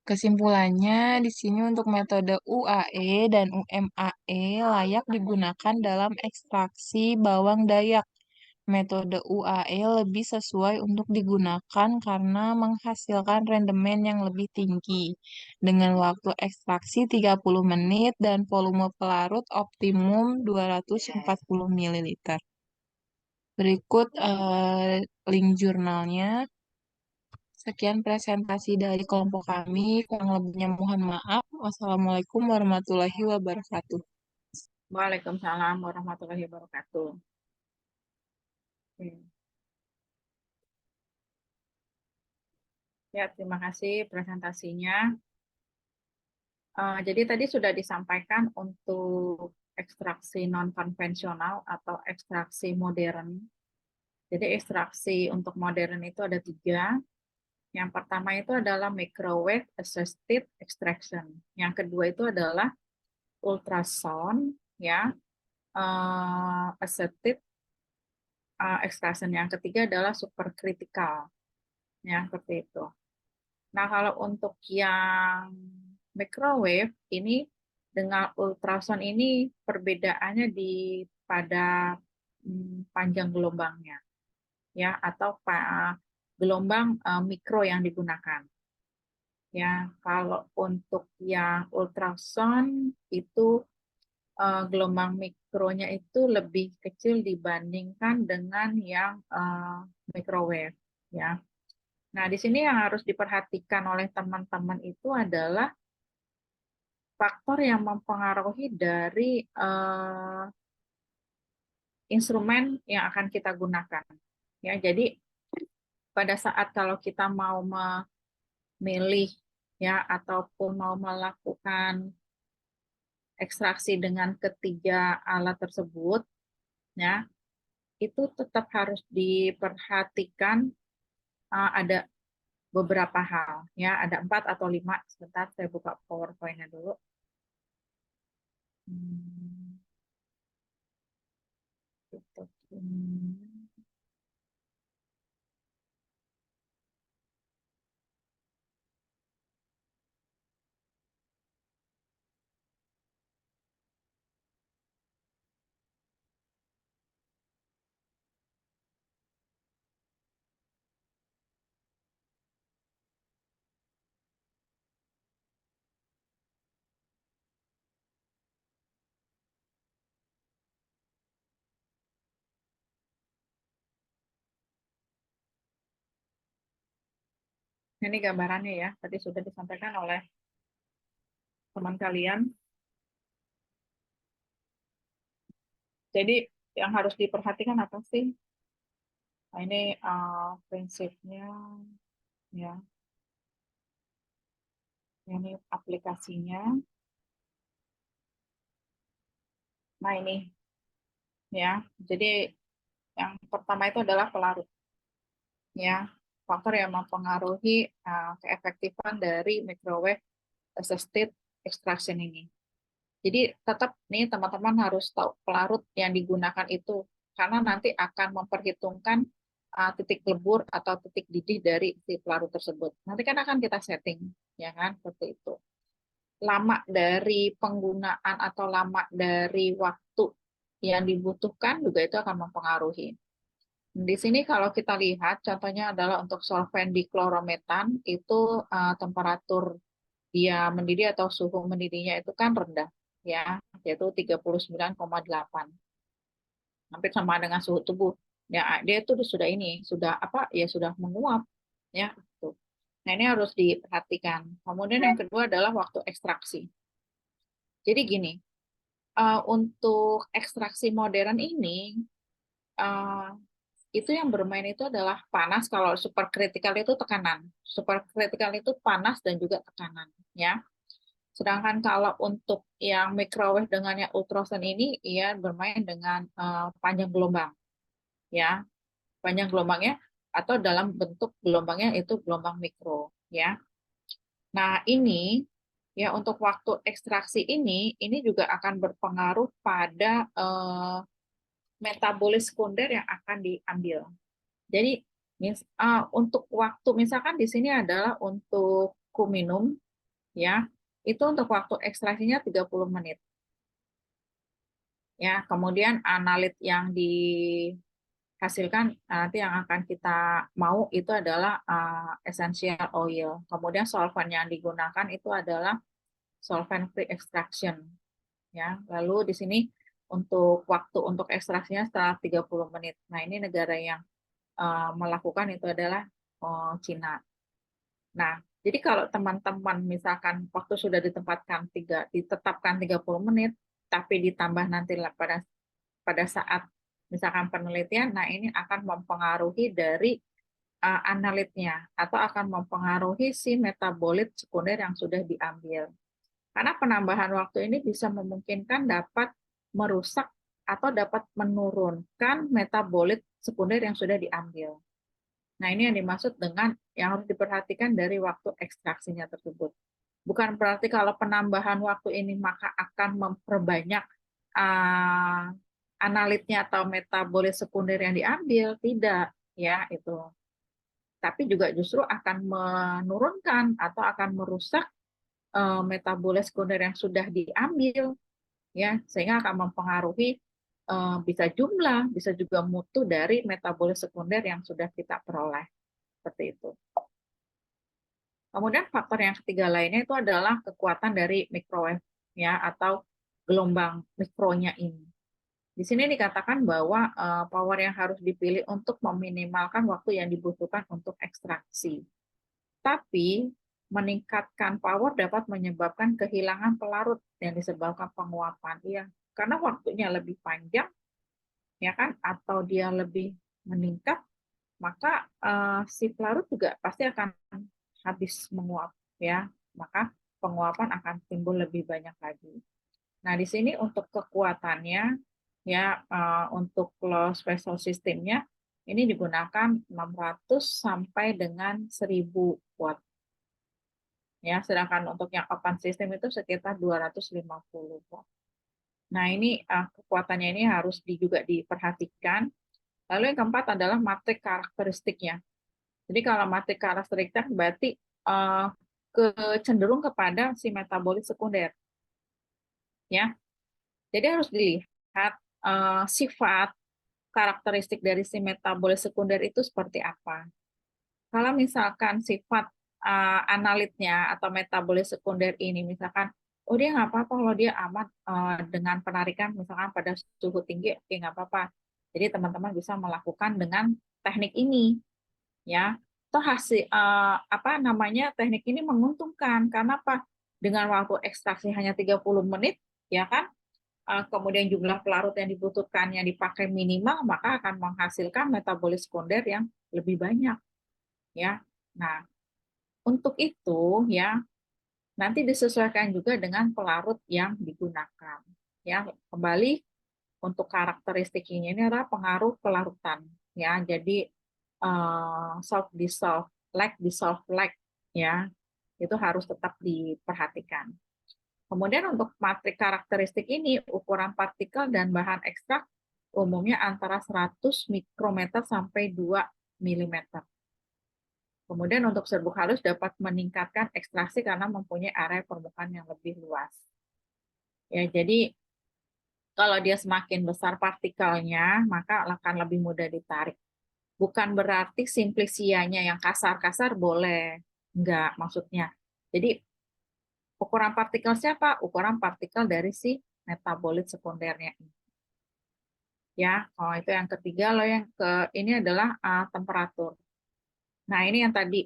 Kesimpulannya, di sini untuk metode UAE dan UMAE layak digunakan dalam ekstraksi bawang dayak. Metode UAE lebih sesuai untuk digunakan karena menghasilkan rendemen yang lebih tinggi, dengan waktu ekstraksi 30 menit dan volume pelarut optimum 240 ml. Berikut link jurnalnya. Sekian presentasi dari kelompok kami. Kurang lebihnya mohon maaf. Wassalamualaikum warahmatullahi wabarakatuh. Waalaikumsalam warahmatullahi wabarakatuh. Oke. Ya, terima kasih presentasinya. Jadi tadi sudah disampaikan untuk ekstraksi non-konvensional atau ekstraksi modern. Jadi ekstraksi untuk modern itu ada 3. Yang pertama itu adalah microwave assisted extraction. Yang kedua itu adalah ultrasound, ya, assisted extraction. Yang ketiga adalah supercritical, ya, seperti itu. Nah, kalau untuk yang microwave ini dengan ultrasound ini perbedaannya pada panjang gelombangnya, ya, atau gelombang mikro yang digunakan. Ya, kalau untuk yang ultrasound itu gelombang mikronya itu lebih kecil dibandingkan dengan yang microwave, ya. Nah, di sini yang harus diperhatikan oleh teman-teman itu adalah faktor yang mempengaruhi dari instrumen yang akan kita gunakan. Ya, jadi pada saat kalau kita mau memilih, ya, ataupun mau melakukan ekstraksi dengan ketiga alat tersebut, ya, itu tetap harus diperhatikan ada beberapa hal, ya, ada 4 atau 5. Sebentar, saya buka PowerPoint-nya dulu. Ini gambarannya, ya, tadi sudah disampaikan oleh teman kalian. Jadi yang harus diperhatikan apa sih? Nah, ini prinsipnya, ya. Ini aplikasinya. Nah, ini, ya. Jadi yang pertama itu adalah pelarut, ya. faktor yang mempengaruhi keefektifan dari microwave assisted extraction ini. Jadi tetap nih teman-teman harus tahu pelarut yang digunakan itu, karena nanti akan memperhitungkan titik lebur atau titik didih dari si pelarut tersebut. Nanti kan akan kita setting, ya kan, seperti itu. Lama dari penggunaan atau lama dari waktu yang dibutuhkan juga itu akan mempengaruhi. Di sini kalau kita lihat, contohnya adalah untuk solvent diklorometan, itu temperatur dia mendidih atau suhu mendidihnya itu kan rendah, ya, yaitu 39,8. Hampir sama dengan suhu tubuh. Ya, dia itu sudah sudah menguap, ya. Gitu. Nah, ini harus diperhatikan. Kemudian yang kedua adalah waktu ekstraksi. Jadi gini, untuk ekstraksi modern ini, itu yang bermain itu adalah panas. Kalau supercritical itu tekanan. Supercritical itu panas dan juga tekanan, ya. Sedangkan kalau untuk yang microwave dengan yang ultrasound ini, ia bermain dengan panjang gelombang, ya. Panjang gelombangnya atau dalam bentuk gelombangnya itu gelombang mikro, ya. Nah, ini ya untuk waktu ekstraksi ini juga akan berpengaruh pada metabolis sekunder yang akan diambil. Jadi untuk waktu, misalkan di sini adalah untuk kuminum, ya, itu untuk waktu ekstraksinya 30 menit. Ya, kemudian analit yang dihasilkan nanti yang akan kita mau itu adalah essential oil. Kemudian solvent yang digunakan itu adalah solvent free extraction. Ya, lalu di sini untuk waktu untuk ekstraksinya setelah 30 menit. Nah, ini negara yang melakukan itu adalah Cina. Nah, jadi kalau teman-teman misalkan waktu sudah ditetapkan 30 menit, tapi ditambah nanti pada saat misalkan penelitian, nah ini akan mempengaruhi dari analitnya atau akan mempengaruhi si metabolit sekunder yang sudah diambil. Karena penambahan waktu ini bisa memungkinkan dapat merusak atau dapat menurunkan metabolit sekunder yang sudah diambil. Nah, ini yang dimaksud dengan yang harus diperhatikan dari waktu ekstraksinya tersebut. Bukan berarti kalau penambahan waktu ini maka akan memperbanyak analitnya atau metabolit sekunder yang diambil, tidak, ya itu. Tapi juga justru akan menurunkan atau akan merusak metabolit sekunder yang sudah diambil, ya, sehingga akan mempengaruhi bisa jumlah, bisa juga mutu dari metabolit sekunder yang sudah kita peroleh, seperti itu. Kemudian faktor yang ketiga lainnya itu adalah kekuatan dari microwave, ya, atau gelombang mikronya ini. Di sini dikatakan bahwa power yang harus dipilih untuk meminimalkan waktu yang dibutuhkan untuk ekstraksi. Tapi meningkatkan power dapat menyebabkan kehilangan pelarut yang disebabkan penguapan. Iya, karena waktunya lebih panjang, ya kan, atau dia lebih meningkat, maka si pelarut juga pasti akan habis menguap, ya. Maka penguapan akan timbul lebih banyak lagi. Nah, di sini untuk kekuatannya, ya, untuk closed vessel systemnya ini digunakan 600 sampai dengan 1000 watt. Ya, sedangkan untuk yang open system itu sekitar 250 watt. Nah, ini kekuatannya ini harus juga diperhatikan. Lalu yang keempat adalah matrik karakteristiknya. Jadi kalau matrik karakteristik berarti cenderung kepada si metabolit sekunder. Ya. Jadi harus dilihat sifat karakteristik dari si metabolit sekunder itu seperti apa. Kalau misalkan sifat analitnya atau metabolit sekunder ini, misalkan, oh dia nggak apa-apa kalau dia aman dengan penarikan misalkan pada suhu tinggi, oke nggak apa-apa. Jadi teman-teman bisa melakukan dengan teknik ini, ya. Toh hasil teknik ini menguntungkan karena apa? Dengan waktu ekstraksi hanya 30 menit, ya kan? Kemudian jumlah pelarut yang dibutuhkannya dipakai minimal, maka akan menghasilkan metabolit sekunder yang lebih banyak, ya. Nah, untuk itu, ya, nanti disesuaikan juga dengan pelarut yang digunakan. Ya, kembali untuk karakteristik ini adalah pengaruh pelarutan. Ya, jadi soft dissolve lag, dissolve lag, ya, itu harus tetap diperhatikan. Kemudian untuk matrik karakteristik ini, ukuran partikel dan bahan ekstrak umumnya antara 100 mikrometer sampai 2 mm. Kemudian untuk serbuk halus dapat meningkatkan ekstraksi karena mempunyai area permukaan yang lebih luas. Ya, jadi kalau dia semakin besar partikelnya, maka akan lebih mudah ditarik. Bukan berarti simplisianya yang kasar-kasar boleh. Enggak, maksudnya. Jadi ukuran partikel siapa? Ukuran partikel dari si metabolit sekundernya. Ya, oh itu yang ketiga. Loh, yang ini adalah temperatur. Nah, ini yang tadi.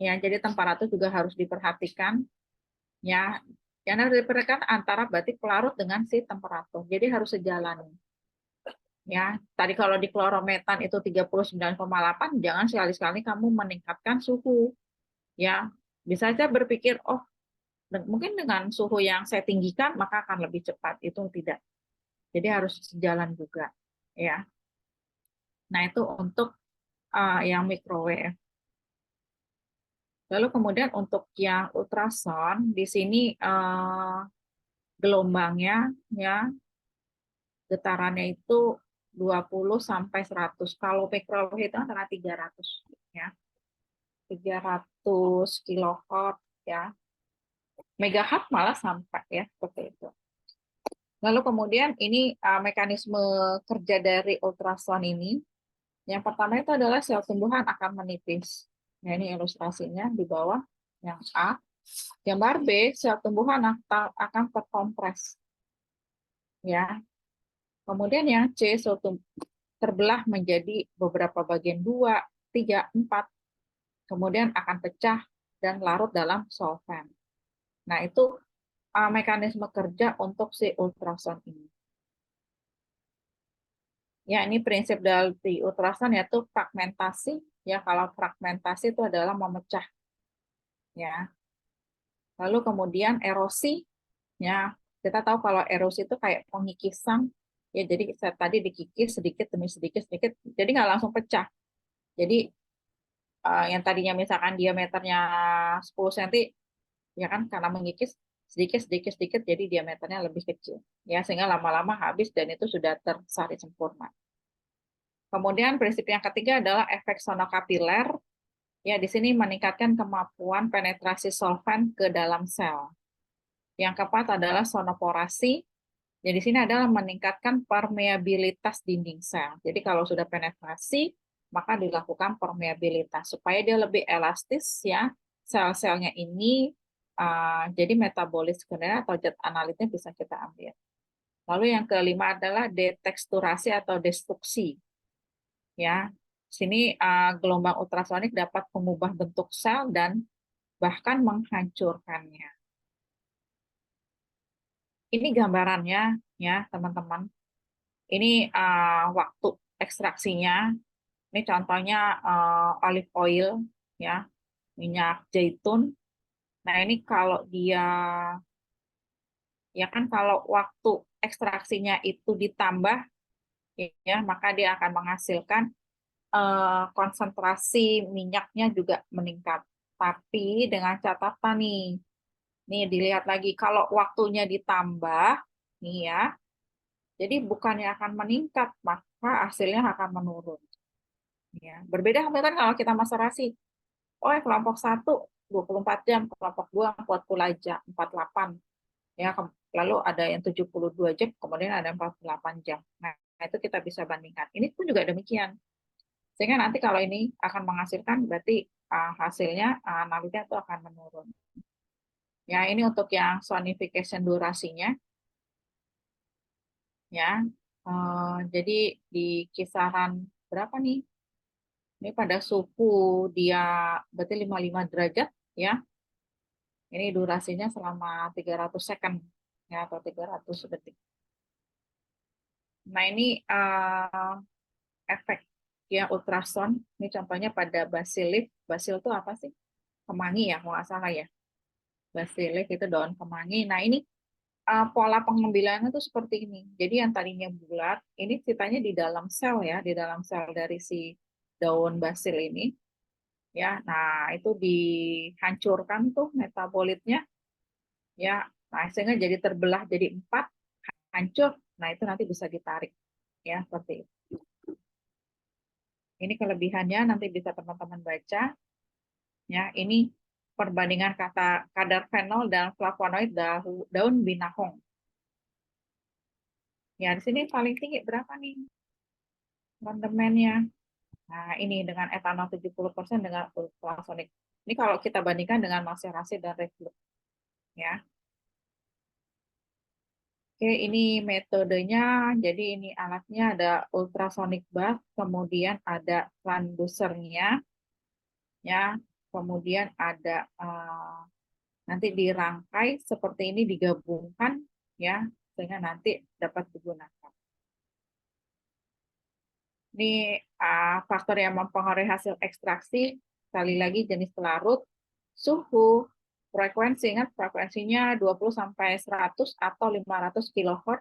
Ya, jadi temperatur juga harus diperhatikan. Ya, yang harus diperhatikan antara batik pelarut dengan si temperatur. Jadi harus sejalan. Ya, tadi kalau di klorometan itu 39,8, jangan sekali-sekali kamu meningkatkan suhu. Ya, bisa saja berpikir, oh, mungkin dengan suhu yang saya tinggikan maka akan lebih cepat. Itu tidak. Jadi harus sejalan juga, ya. Nah, itu untuk yang microwave. Lalu kemudian untuk yang ultrasound, di sini gelombangnya, ya, getarannya itu 20 sampai 100. Kalau microwave itu antara 300, ya. 300 kilohertz, ya. Megahertz malah sampai, ya, seperti itu. Lalu kemudian ini mekanisme kerja dari ultrasound ini. Yang pertama itu adalah sel tumbuhan akan menipis. Nah, ini ilustrasinya di bawah yang A. Gambar B, sel tumbuhan akan terkompres. Ya. Kemudian yang C, sel terbelah menjadi beberapa bagian 2, 3, 4. Kemudian akan pecah dan larut dalam solvent. Nah, itu mekanisme kerja untuk si ultrasound ini. Ya, ini prinsip dari ultrasound yaitu fragmentasi. Ya, kalau fragmentasi itu adalah memecah. Ya. Lalu kemudian erosi. Ya, kita tahu kalau erosi itu kayak pengikisan. Ya, jadi saya tadi dikikis sedikit demi sedikit, jadi nggak langsung pecah. Jadi yang tadinya misalkan diameternya 10 cm, ya kan karena mengikis sedikit, jadi diameternya lebih kecil. Ya, sehingga lama-lama habis dan itu sudah tersari sempurna. Kemudian prinsip yang ketiga adalah efek sonokapiler. Ya, di sini meningkatkan kemampuan penetrasi solvent ke dalam sel. Yang keempat adalah sonoporasi. Jadi di sini adalah meningkatkan permeabilitas dinding sel. Jadi kalau sudah penetrasi, maka dilakukan permeabilitas supaya dia lebih elastis, ya. Sel-selnya ini jadi metabolit sekunder atau zat analitnya bisa kita ambil. Lalu yang kelima adalah deteksturasi atau destruksi. Ya, sini gelombang ultrasonik dapat mengubah bentuk sel dan bahkan menghancurkannya. Ini gambarannya, ya teman-teman. Ini waktu ekstraksinya. Ini contohnya olive oil, ya, minyak zaitun. Nah, ini kalau dia, ya kan kalau waktu ekstraksinya itu ditambah, ya, maka dia akan menghasilkan konsentrasi minyaknya juga meningkat. Tapi dengan catatan nih dilihat lagi kalau waktunya ditambah, nih ya, jadi bukannya akan meningkat, maka hasilnya akan menurun. Ya, berbeda kan kalau kita maserasi. Oh, kelompok 1 24 jam, kelompok 2 40 jam, 48. Ya, lalu ada yang 72 jam, kemudian ada 48 jam. Nah, itu kita bisa bandingkan. Ini pun juga demikian. Sehingga nanti kalau ini akan menghasilkan, berarti hasilnya analitnya itu akan menurun. Ya, ini untuk yang sonification durasinya. Ya, jadi di kisaran berapa nih? Ini pada suhu dia berarti 55 derajat, ya. Ini durasinya selama 300 second, ya, atau 300 detik. Nah, ini efek ya ultrasound. Ini contohnya pada basil leaf. Basil itu apa sih? Kemangi ya, kalau nggak salah ya. Basil leaf itu daun kemangi. Nah, ini pola pengambilannya itu seperti ini. Jadi yang tadinya bulat, ini ceritanya di dalam sel ya, di dalam sel dari si daun basil ini, ya. Nah, itu dihancurkan tuh metabolitnya, ya. Nah, sehingga jadi terbelah jadi 4, hancur. Nah, itu nanti bisa ditarik, ya, seperti itu. Ini kelebihannya, nanti bisa teman-teman baca. Ya, ini perbandingan kadar fenol dan flavonoid daun binahong. Ya, di sini paling tinggi berapa nih rendemennya? Nah, ini dengan etanol 70% dengan ultrasonic. Ini kalau kita bandingkan dengan maserasi dan reflux. Ya. Oke, ini metodenya. Jadi ini alatnya ada ultrasonic bath, kemudian ada transducernya, ya. Kemudian ada nanti dirangkai seperti ini, digabungkan, ya, sehingga nanti dapat digunakan. Ini faktor yang mempengaruhi hasil ekstraksi, sekali lagi jenis pelarut, suhu, frekuensi, ingat frekuensinya 20 sampai 100 atau 500 kHz,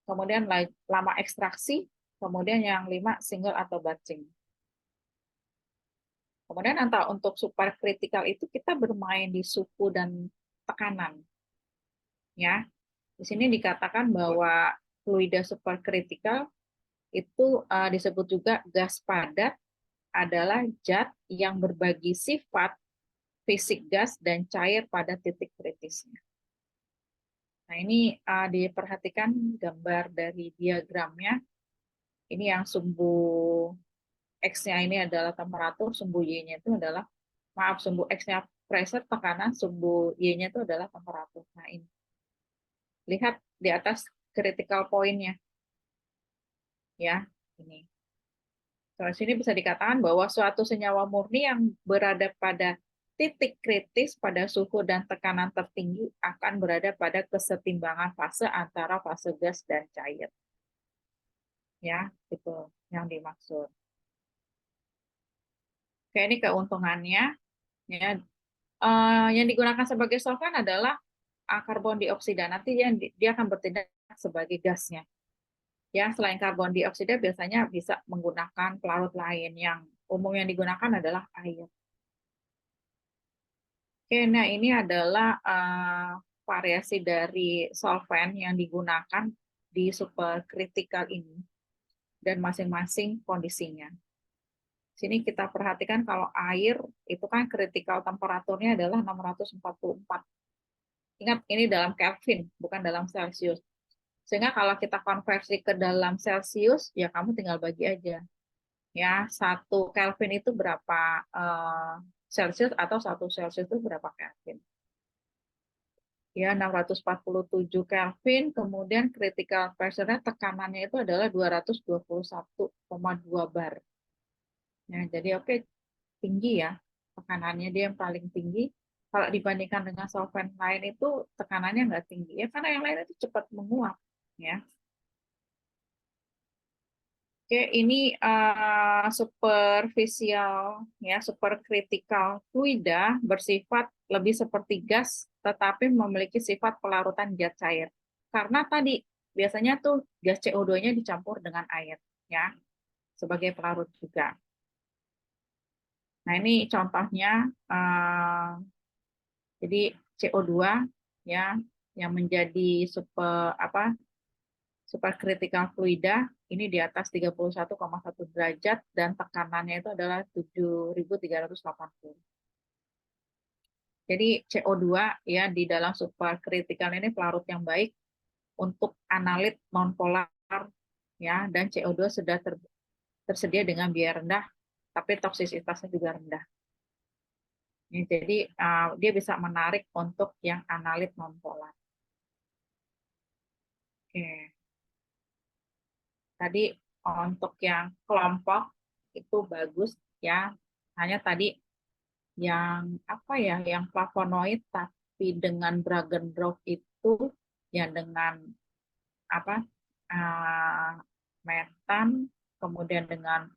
kemudian lama ekstraksi, kemudian yang 5 single atau batching. Kemudian untuk superkritikal itu kita bermain di suhu dan tekanan. Ya. Di sini dikatakan bahwa fluida superkritikal itu disebut juga gas padat, adalah zat yang berbagi sifat fisik gas dan cair pada titik kritisnya. Nah, ini diperhatikan gambar dari diagramnya. Ini yang sumbu X-nya ini adalah temperatur, sumbu Y-nya itu adalah, maaf, sumbu X-nya pressure, tekanan, sumbu Y-nya itu adalah temperatur. Nah, ini. Lihat di atas critical point-nya. Ya, ini. So, sini bisa dikatakan bahwa suatu senyawa murni yang berada pada titik kritis pada suhu dan tekanan tertinggi akan berada pada kesetimbangan fase antara fase gas dan cair. Ya, itu yang dimaksud. Oke, ini keuntungannya. Ya, yang digunakan sebagai solvent adalah karbon dioksida. Nanti dia akan bertindak sebagai gasnya. Ya, selain karbon dioksida biasanya bisa menggunakan pelarut lain. Yang umum yang digunakan adalah air. Oke, nah ini adalah variasi dari solvent yang digunakan di superkritikal ini dan masing-masing kondisinya. Sini kita perhatikan kalau air itu kan kritikal temperaturnya adalah 644. Ingat, ini dalam Kelvin, bukan dalam Celsius. Sehingga kalau kita konversi ke dalam Celsius, ya kamu tinggal bagi aja. Ya, 1 Kelvin itu berapa Celsius atau 1 Celsius itu berapa Kelvin. Ya, 647 Kelvin, kemudian critical pressure-nya, tekanannya itu adalah 221,2 bar. Ya, jadi oke, tinggi ya, tekanannya dia yang paling tinggi. Kalau dibandingkan dengan solvent lain itu tekanannya nggak tinggi ya, karena yang lain itu cepat menguap. Ya. Oke, ini superficial, ya, supercritical fluida bersifat lebih seperti gas, tetapi memiliki sifat pelarutan zat cair. Karena tadi biasanya tuh gas CO2-nya dicampur dengan air, ya, sebagai pelarut juga. Nah, ini contohnya, jadi CO2 ya yang menjadi supercritical fluida ini di atas 31,1 derajat dan tekanannya itu adalah 7.380. Jadi CO2 ya di dalam supercritical ini pelarut yang baik untuk analit nonpolar ya, dan CO2 sudah tersedia dengan biaya rendah tapi toksisitasnya juga rendah. Jadi dia bisa menarik untuk yang analit nonpolar. Oke. Tadi untuk yang kelompok itu bagus ya. Hanya tadi yang yang flavonoid tapi dengan Bragendorf itu ya dengan metan kemudian dengan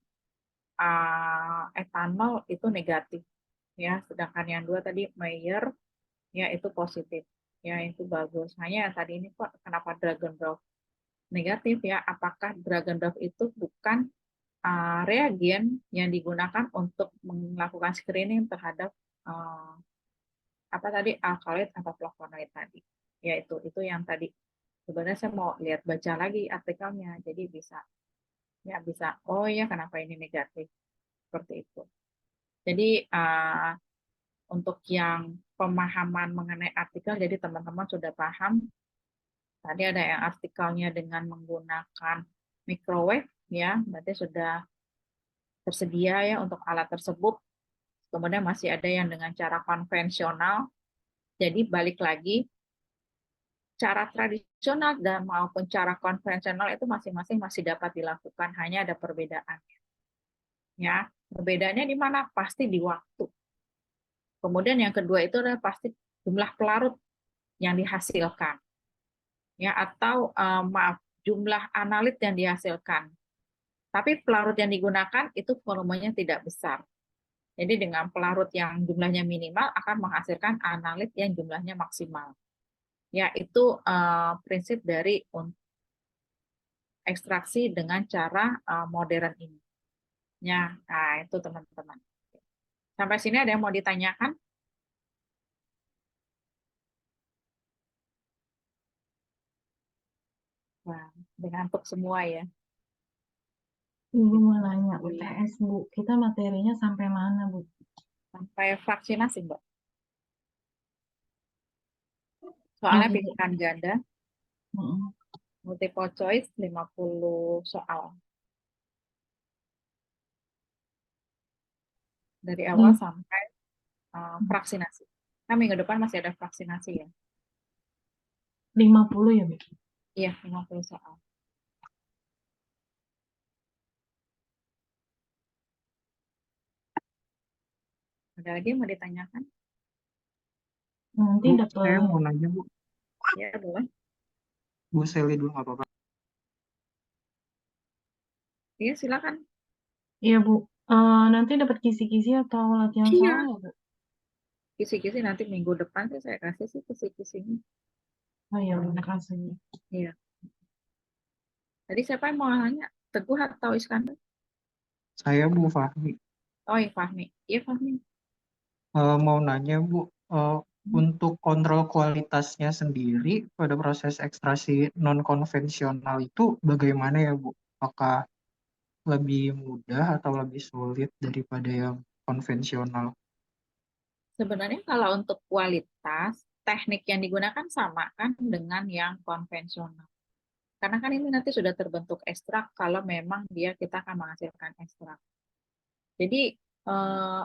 etanol itu negatif ya, sedangkan yang 2 tadi Mayer ya itu positif ya, itu bagus. Hanya tadi ini kok kenapa Bragendorf negatif ya, apakah Bragendorf itu bukan reagen yang digunakan untuk melakukan screening terhadap apa tadi alkaloid atau flavonoid tadi. Ya itu yang tadi. Sebenarnya saya mau lihat baca lagi artikelnya, jadi bisa oh ya kenapa ini negatif seperti itu. Jadi untuk yang pemahaman mengenai artikel, jadi teman-teman sudah paham. Tadi ada yang artikelnya dengan menggunakan microwave, ya, berarti sudah tersedia ya untuk alat tersebut. Kemudian masih ada yang dengan cara konvensional. Jadi balik lagi, cara tradisional dan maupun cara konvensional itu masing-masing masih dapat dilakukan, hanya ada perbedaan. Ya, perbedaannya di mana? Pasti di waktu. Kemudian yang kedua itu adalah pasti jumlah pelarut yang dihasilkan. Ya, atau jumlah analit yang dihasilkan. Tapi pelarut yang digunakan itu volumenya tidak besar. Jadi dengan pelarut yang jumlahnya minimal akan menghasilkan analit yang jumlahnya maksimal. Ya, itu prinsip dari ekstraksi dengan cara modern ini. Ya, nah itu teman-teman. Sampai sini ada yang mau ditanyakan? Wah, ngantuk semua ya. Ibu mau nanya UTS, Bu. Kita materinya sampai mana, Bu? Sampai vaksinasi, Mbak. Soalnya Iya. pilihan ganda, multiple choice 50 soal. Dari awal sampai vaksinasi. Nah, minggu depan masih ada vaksinasi ya. 50 ya, Bu? Iya, 50 soal. Ada lagi yang mau ditanyakan? Nanti Bu, dapat. saya mau nanya, Bu. Ya, boleh. Bu Seli dulu, nggak apa-apa. Iya, silakan. Iya, Bu. Nanti dapat kisi-kisi atau latihan Iya. soal ya, Bu? Kisi-kisi nanti minggu depan sih saya kasih sih kisi-kisinya. Oh iya, Bu, makasih. Iya. Tadi siapa yang mau nanya? Teguh atau Iskandar? Saya Bu Fahmi. Oh, iya Fahmi. Iya, Fahmi. Mau nanya, Bu, untuk kontrol kualitasnya sendiri pada proses ekstraksi non-konvensional itu bagaimana ya, Bu? Apakah lebih mudah atau lebih sulit daripada yang konvensional? Sebenarnya kalau untuk kualitas, teknik yang digunakan sama kan dengan yang konvensional. Karena kan ini nanti sudah terbentuk ekstrak kalau memang kita akan menghasilkan ekstrak. Jadi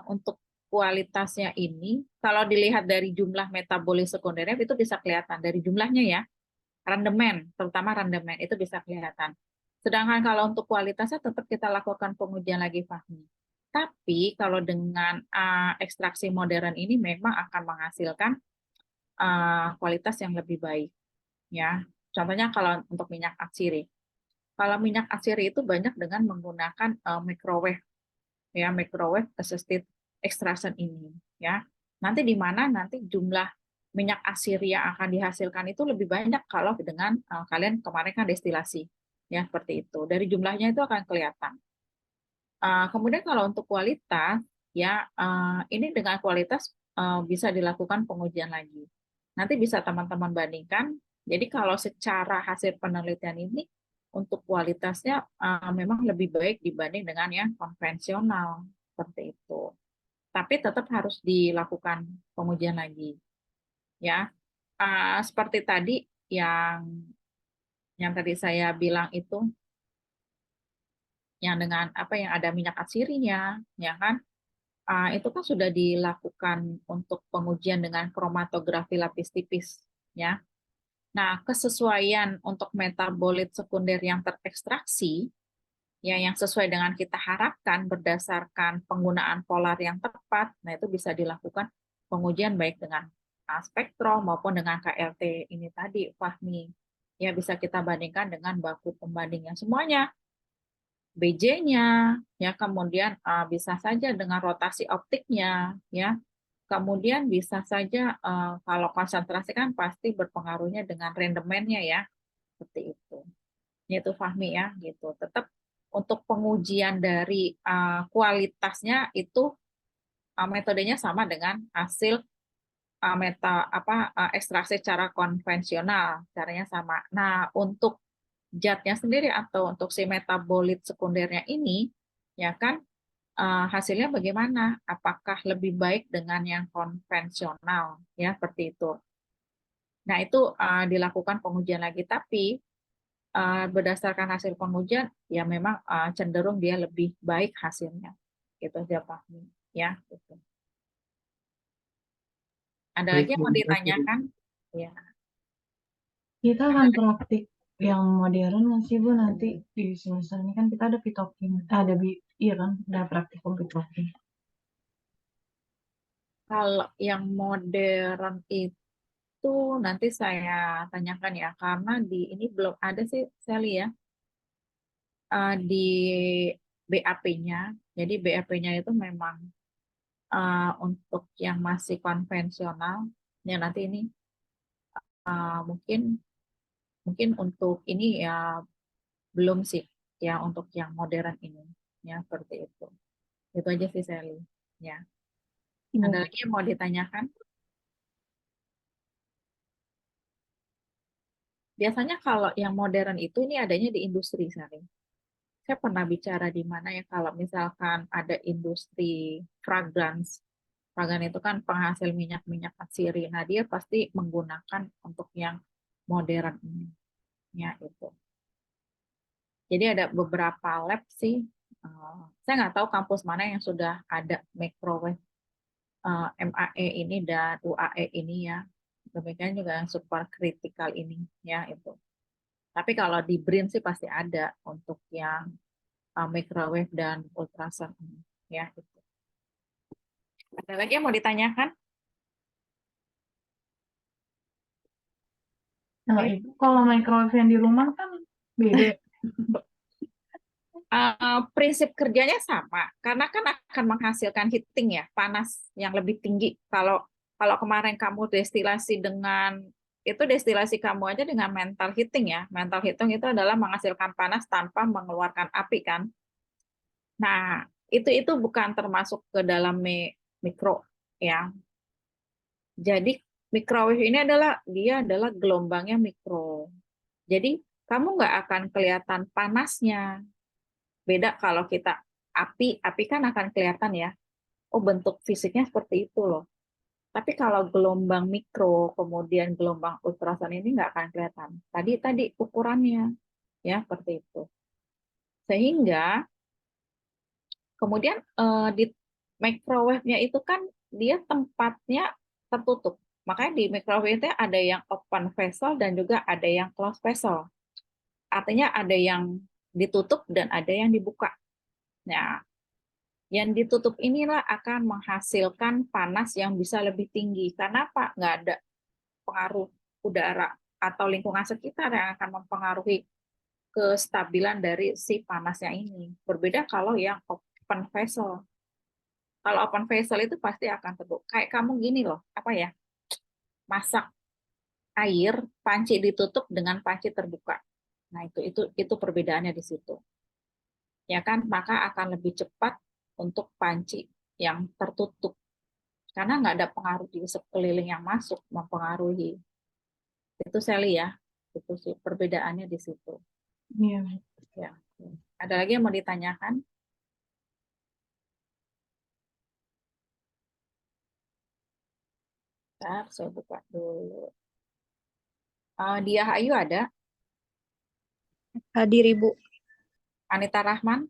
untuk kualitasnya ini, kalau dilihat dari jumlah metabolis sekundernya itu bisa kelihatan dari jumlahnya ya, rendemen, terutama rendemen itu bisa kelihatan. Sedangkan kalau untuk kualitasnya tetap kita lakukan pengujian lagi, Fahmi. Tapi kalau dengan ekstraksi modern ini memang akan menghasilkan kualitas yang lebih baik. Ya, contohnya kalau untuk minyak atsiri. Kalau minyak atsiri itu banyak dengan menggunakan microwave, ya microwave assisted extraction ini. Ya, nanti di mana nanti jumlah minyak atsiri yang akan dihasilkan itu lebih banyak kalau dengan kalian kemarin kan destilasi, ya seperti itu. Dari jumlahnya itu akan kelihatan. Kemudian kalau untuk kualitas, ya ini dengan kualitas bisa dilakukan pengujian lagi. Nanti bisa teman-teman bandingkan. Jadi kalau secara hasil penelitian ini untuk kualitasnya memang lebih baik dibanding dengan yang konvensional seperti itu. Tapi tetap harus dilakukan pengujian lagi. Ya, seperti tadi yang tadi saya bilang itu, yang dengan yang ada minyak atsirinya, ya kan? Itu kan sudah dilakukan untuk pengujian dengan kromatografi lapis tipis, ya. Nah, kesesuaian untuk metabolit sekunder yang terekstraksi, ya yang sesuai dengan kita harapkan berdasarkan penggunaan polar yang tepat, nah itu bisa dilakukan pengujian baik dengan spektrum maupun dengan KLT ini tadi, Fahmi. Ya bisa kita bandingkan dengan baku pembandingnya semuanya. BJ-nya, ya kemudian bisa saja dengan rotasi optiknya, ya kemudian bisa saja kalau konsentrasi kan pasti berpengaruhnya dengan rendemennya ya, seperti itu. Itu Fahmi ya, gitu. Tetap untuk pengujian dari kualitasnya itu metodenya sama dengan hasil ekstraksi secara konvensional, caranya sama. Nah, untuk zatnya sendiri atau untuk si metabolit sekundernya ini, ya kan, hasilnya bagaimana? Apakah lebih baik dengan yang konvensional, ya seperti itu. Nah, itu dilakukan pengujian lagi, tapi berdasarkan hasil pengujian, ya memang cenderung dia lebih baik hasilnya. Gitu aja Pak. Ya, gitu. Ada lagi yang mau ditanyakan? Ya. Kita akan praktik yang modern nggak sih Bu nanti di semester ini kan kita ada pitokin, iya kan, ada praktikum pitokin. Kalau yang modern itu nanti saya tanyakan ya, karena di ini belum ada sih Sally ya, di BAP-nya. Jadi BAP-nya itu memang untuk yang masih konvensional, ya nanti ini mungkin untuk ini ya belum sih ya untuk yang modern ini ya seperti itu. Itu aja sih Sally ya. Ada lagi yang mau ditanyakan? Biasanya kalau yang modern itu ini adanya di industri Sally. Saya pernah bicara di mana ya kalau misalkan ada industri fragrance. Fragrance itu kan penghasil minyak-minyak atsiri. Nah, dia pasti menggunakan untuk yang modern ini. Ya, itu. Jadi ada beberapa lab sih. Saya nggak tahu kampus mana yang sudah ada microwave MAE ini dan UAE ini ya. Demikian juga yang super kritikal ini ya itu. Tapi kalau di BRIN sih pasti ada untuk yang microwave dan ultrasound ini ya itu. Ada lagi yang mau ditanyakan? Kalau Ibu, kalau microwave yang di rumah kan beda. Prinsip kerjanya sama, karena kan akan menghasilkan heating ya, panas yang lebih tinggi. Kalau kemarin kamu destilasi itu destilasi kamu aja dengan mental heating ya. Mental heating itu adalah menghasilkan panas tanpa mengeluarkan api kan. Nah, itu bukan termasuk ke dalam mikro ya. Jadi microwave ini dia adalah gelombangnya mikro. Jadi kamu nggak akan kelihatan panasnya. Beda kalau kita api kan akan kelihatan ya. Oh, bentuk fisiknya seperti itu loh. Tapi kalau gelombang mikro kemudian gelombang ultrasound ini nggak akan kelihatan. Tadi ukurannya ya seperti itu. Sehingga kemudian di microwave-nya itu kan dia tempatnya tertutup. Makanya di microwave itu ada yang open vessel dan juga ada yang closed vessel. Artinya ada yang ditutup dan ada yang dibuka. Nah, yang ditutup inilah akan menghasilkan panas yang bisa lebih tinggi. Karena apa? Nggak ada pengaruh udara atau lingkungan sekitar yang akan mempengaruhi kestabilan dari si panasnya ini. Berbeda kalau yang open vessel. Kalau open vessel itu pasti akan terbuka. Kayak kamu gini loh, masak air, panci ditutup dengan panci terbuka. Nah, itu perbedaannya di situ. Ya kan, maka akan lebih cepat untuk panci yang tertutup. Karena nggak ada pengaruh di sekeliling yang masuk mempengaruhi. Itu Sally ya. Itu sih perbedaannya di situ. Iya. Ya. Ada lagi yang mau ditanyakan? Bentar, saya buka dulu. Dia Ayu ada? Hadir Ibu. Anita Rahman?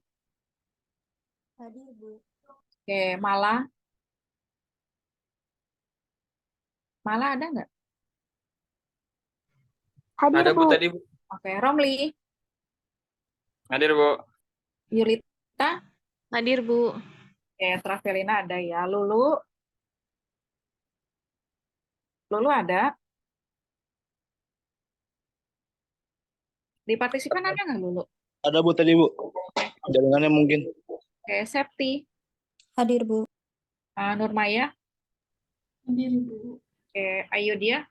Hadir Bu. Oke, Mala? Mala ada nggak? Hadir, Ada Bu Bu. tadi Bu. Oke, Romli? Hadir Bu. Yulita? Hadir Bu. Oke, Travelina ada ya. Lulu? Lulu ada? Di partisipan ada nggak Lulu? Ada Bu tadi Bu. Jaringannya mungkin. Oke, Septi? Hadir Bu. Nurmaya? Hadir, Bu. Oke, Ayu dia?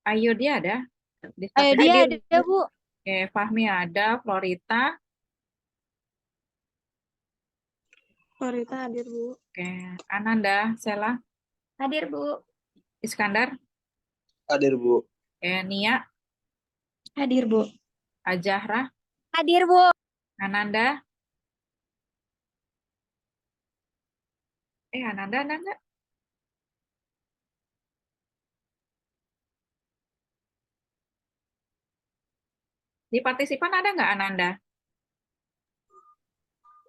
Ayu dia ada? Discard Dia hadir. ada, Bu. Oke, Fahmi ada, Florita. Florita hadir, Bu. Oke, Ananda, Sela, Hadir, Bu. Iskandar, Hadir, Bu. Nia, Hadir, Bu. Ajahra, Hadir, Bu. Ananda. Ananda ada nggak? Di partisipan ada nggak Ananda?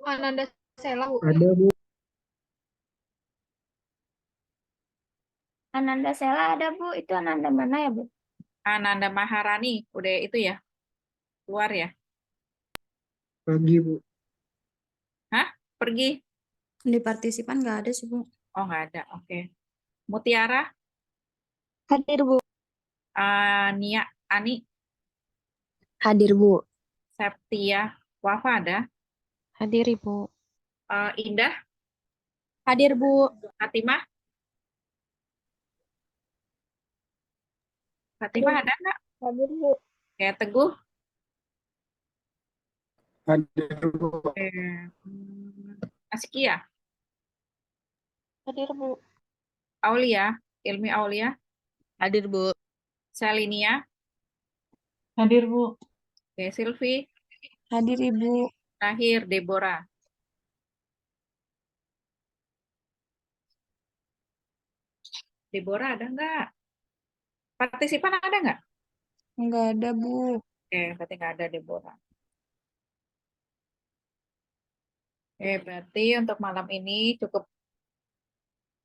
Ananda Sela, Bu. Ada, Bu. Ananda Sela ada, Bu. Itu Ananda mana ya, Bu? Ananda Maharani, udah itu ya? Keluar ya? Pagi, Bu. Hah? Pergi? Di partisipan nggak ada sih, Bu. Oh, nggak ada. Oke. Mutiara, Hadir, Bu. Nia, Ani, Hadir, Bu. Septia, Wafa ada. Hadir, Ibu. Indah, Hadir, Bu. Fatimah. Fatimah ada nggak? Hadir, Bu. Kayak Teguh. Hadir, Bu. Askia, Hadir, Bu. Aulia, Ilmi Aulia, Hadir, Bu. Selinia, Hadir, Bu. Oke, Silvi, Hadir, Ibu. terakhir Deborah. Deborah ada nggak? Partisipan ada nggak? Nggak ada, Bu. Oke, berarti nggak ada Deborah. Oke, berarti untuk malam ini cukup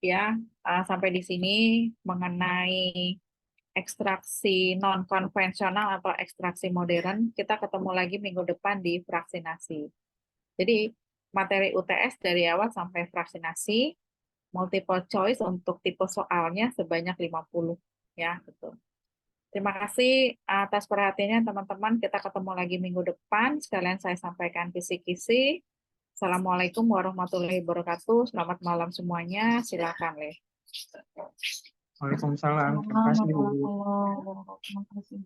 ya sampai di sini mengenai ekstraksi non-konvensional atau ekstraksi modern. Kita ketemu lagi minggu depan di fraksinasi. Jadi materi UTS dari awal sampai fraksinasi, multiple choice untuk tipe soalnya sebanyak 50 ya, betul. Terima kasih atas perhatiannya teman-teman. Kita ketemu lagi minggu depan. Sekalian saya sampaikan kisi-kisi. Assalamualaikum warahmatullahi wabarakatuh. Selamat malam semuanya. Silakan, Le. Waalaikumsalam. Terima kasih, Bu. Terima kasih.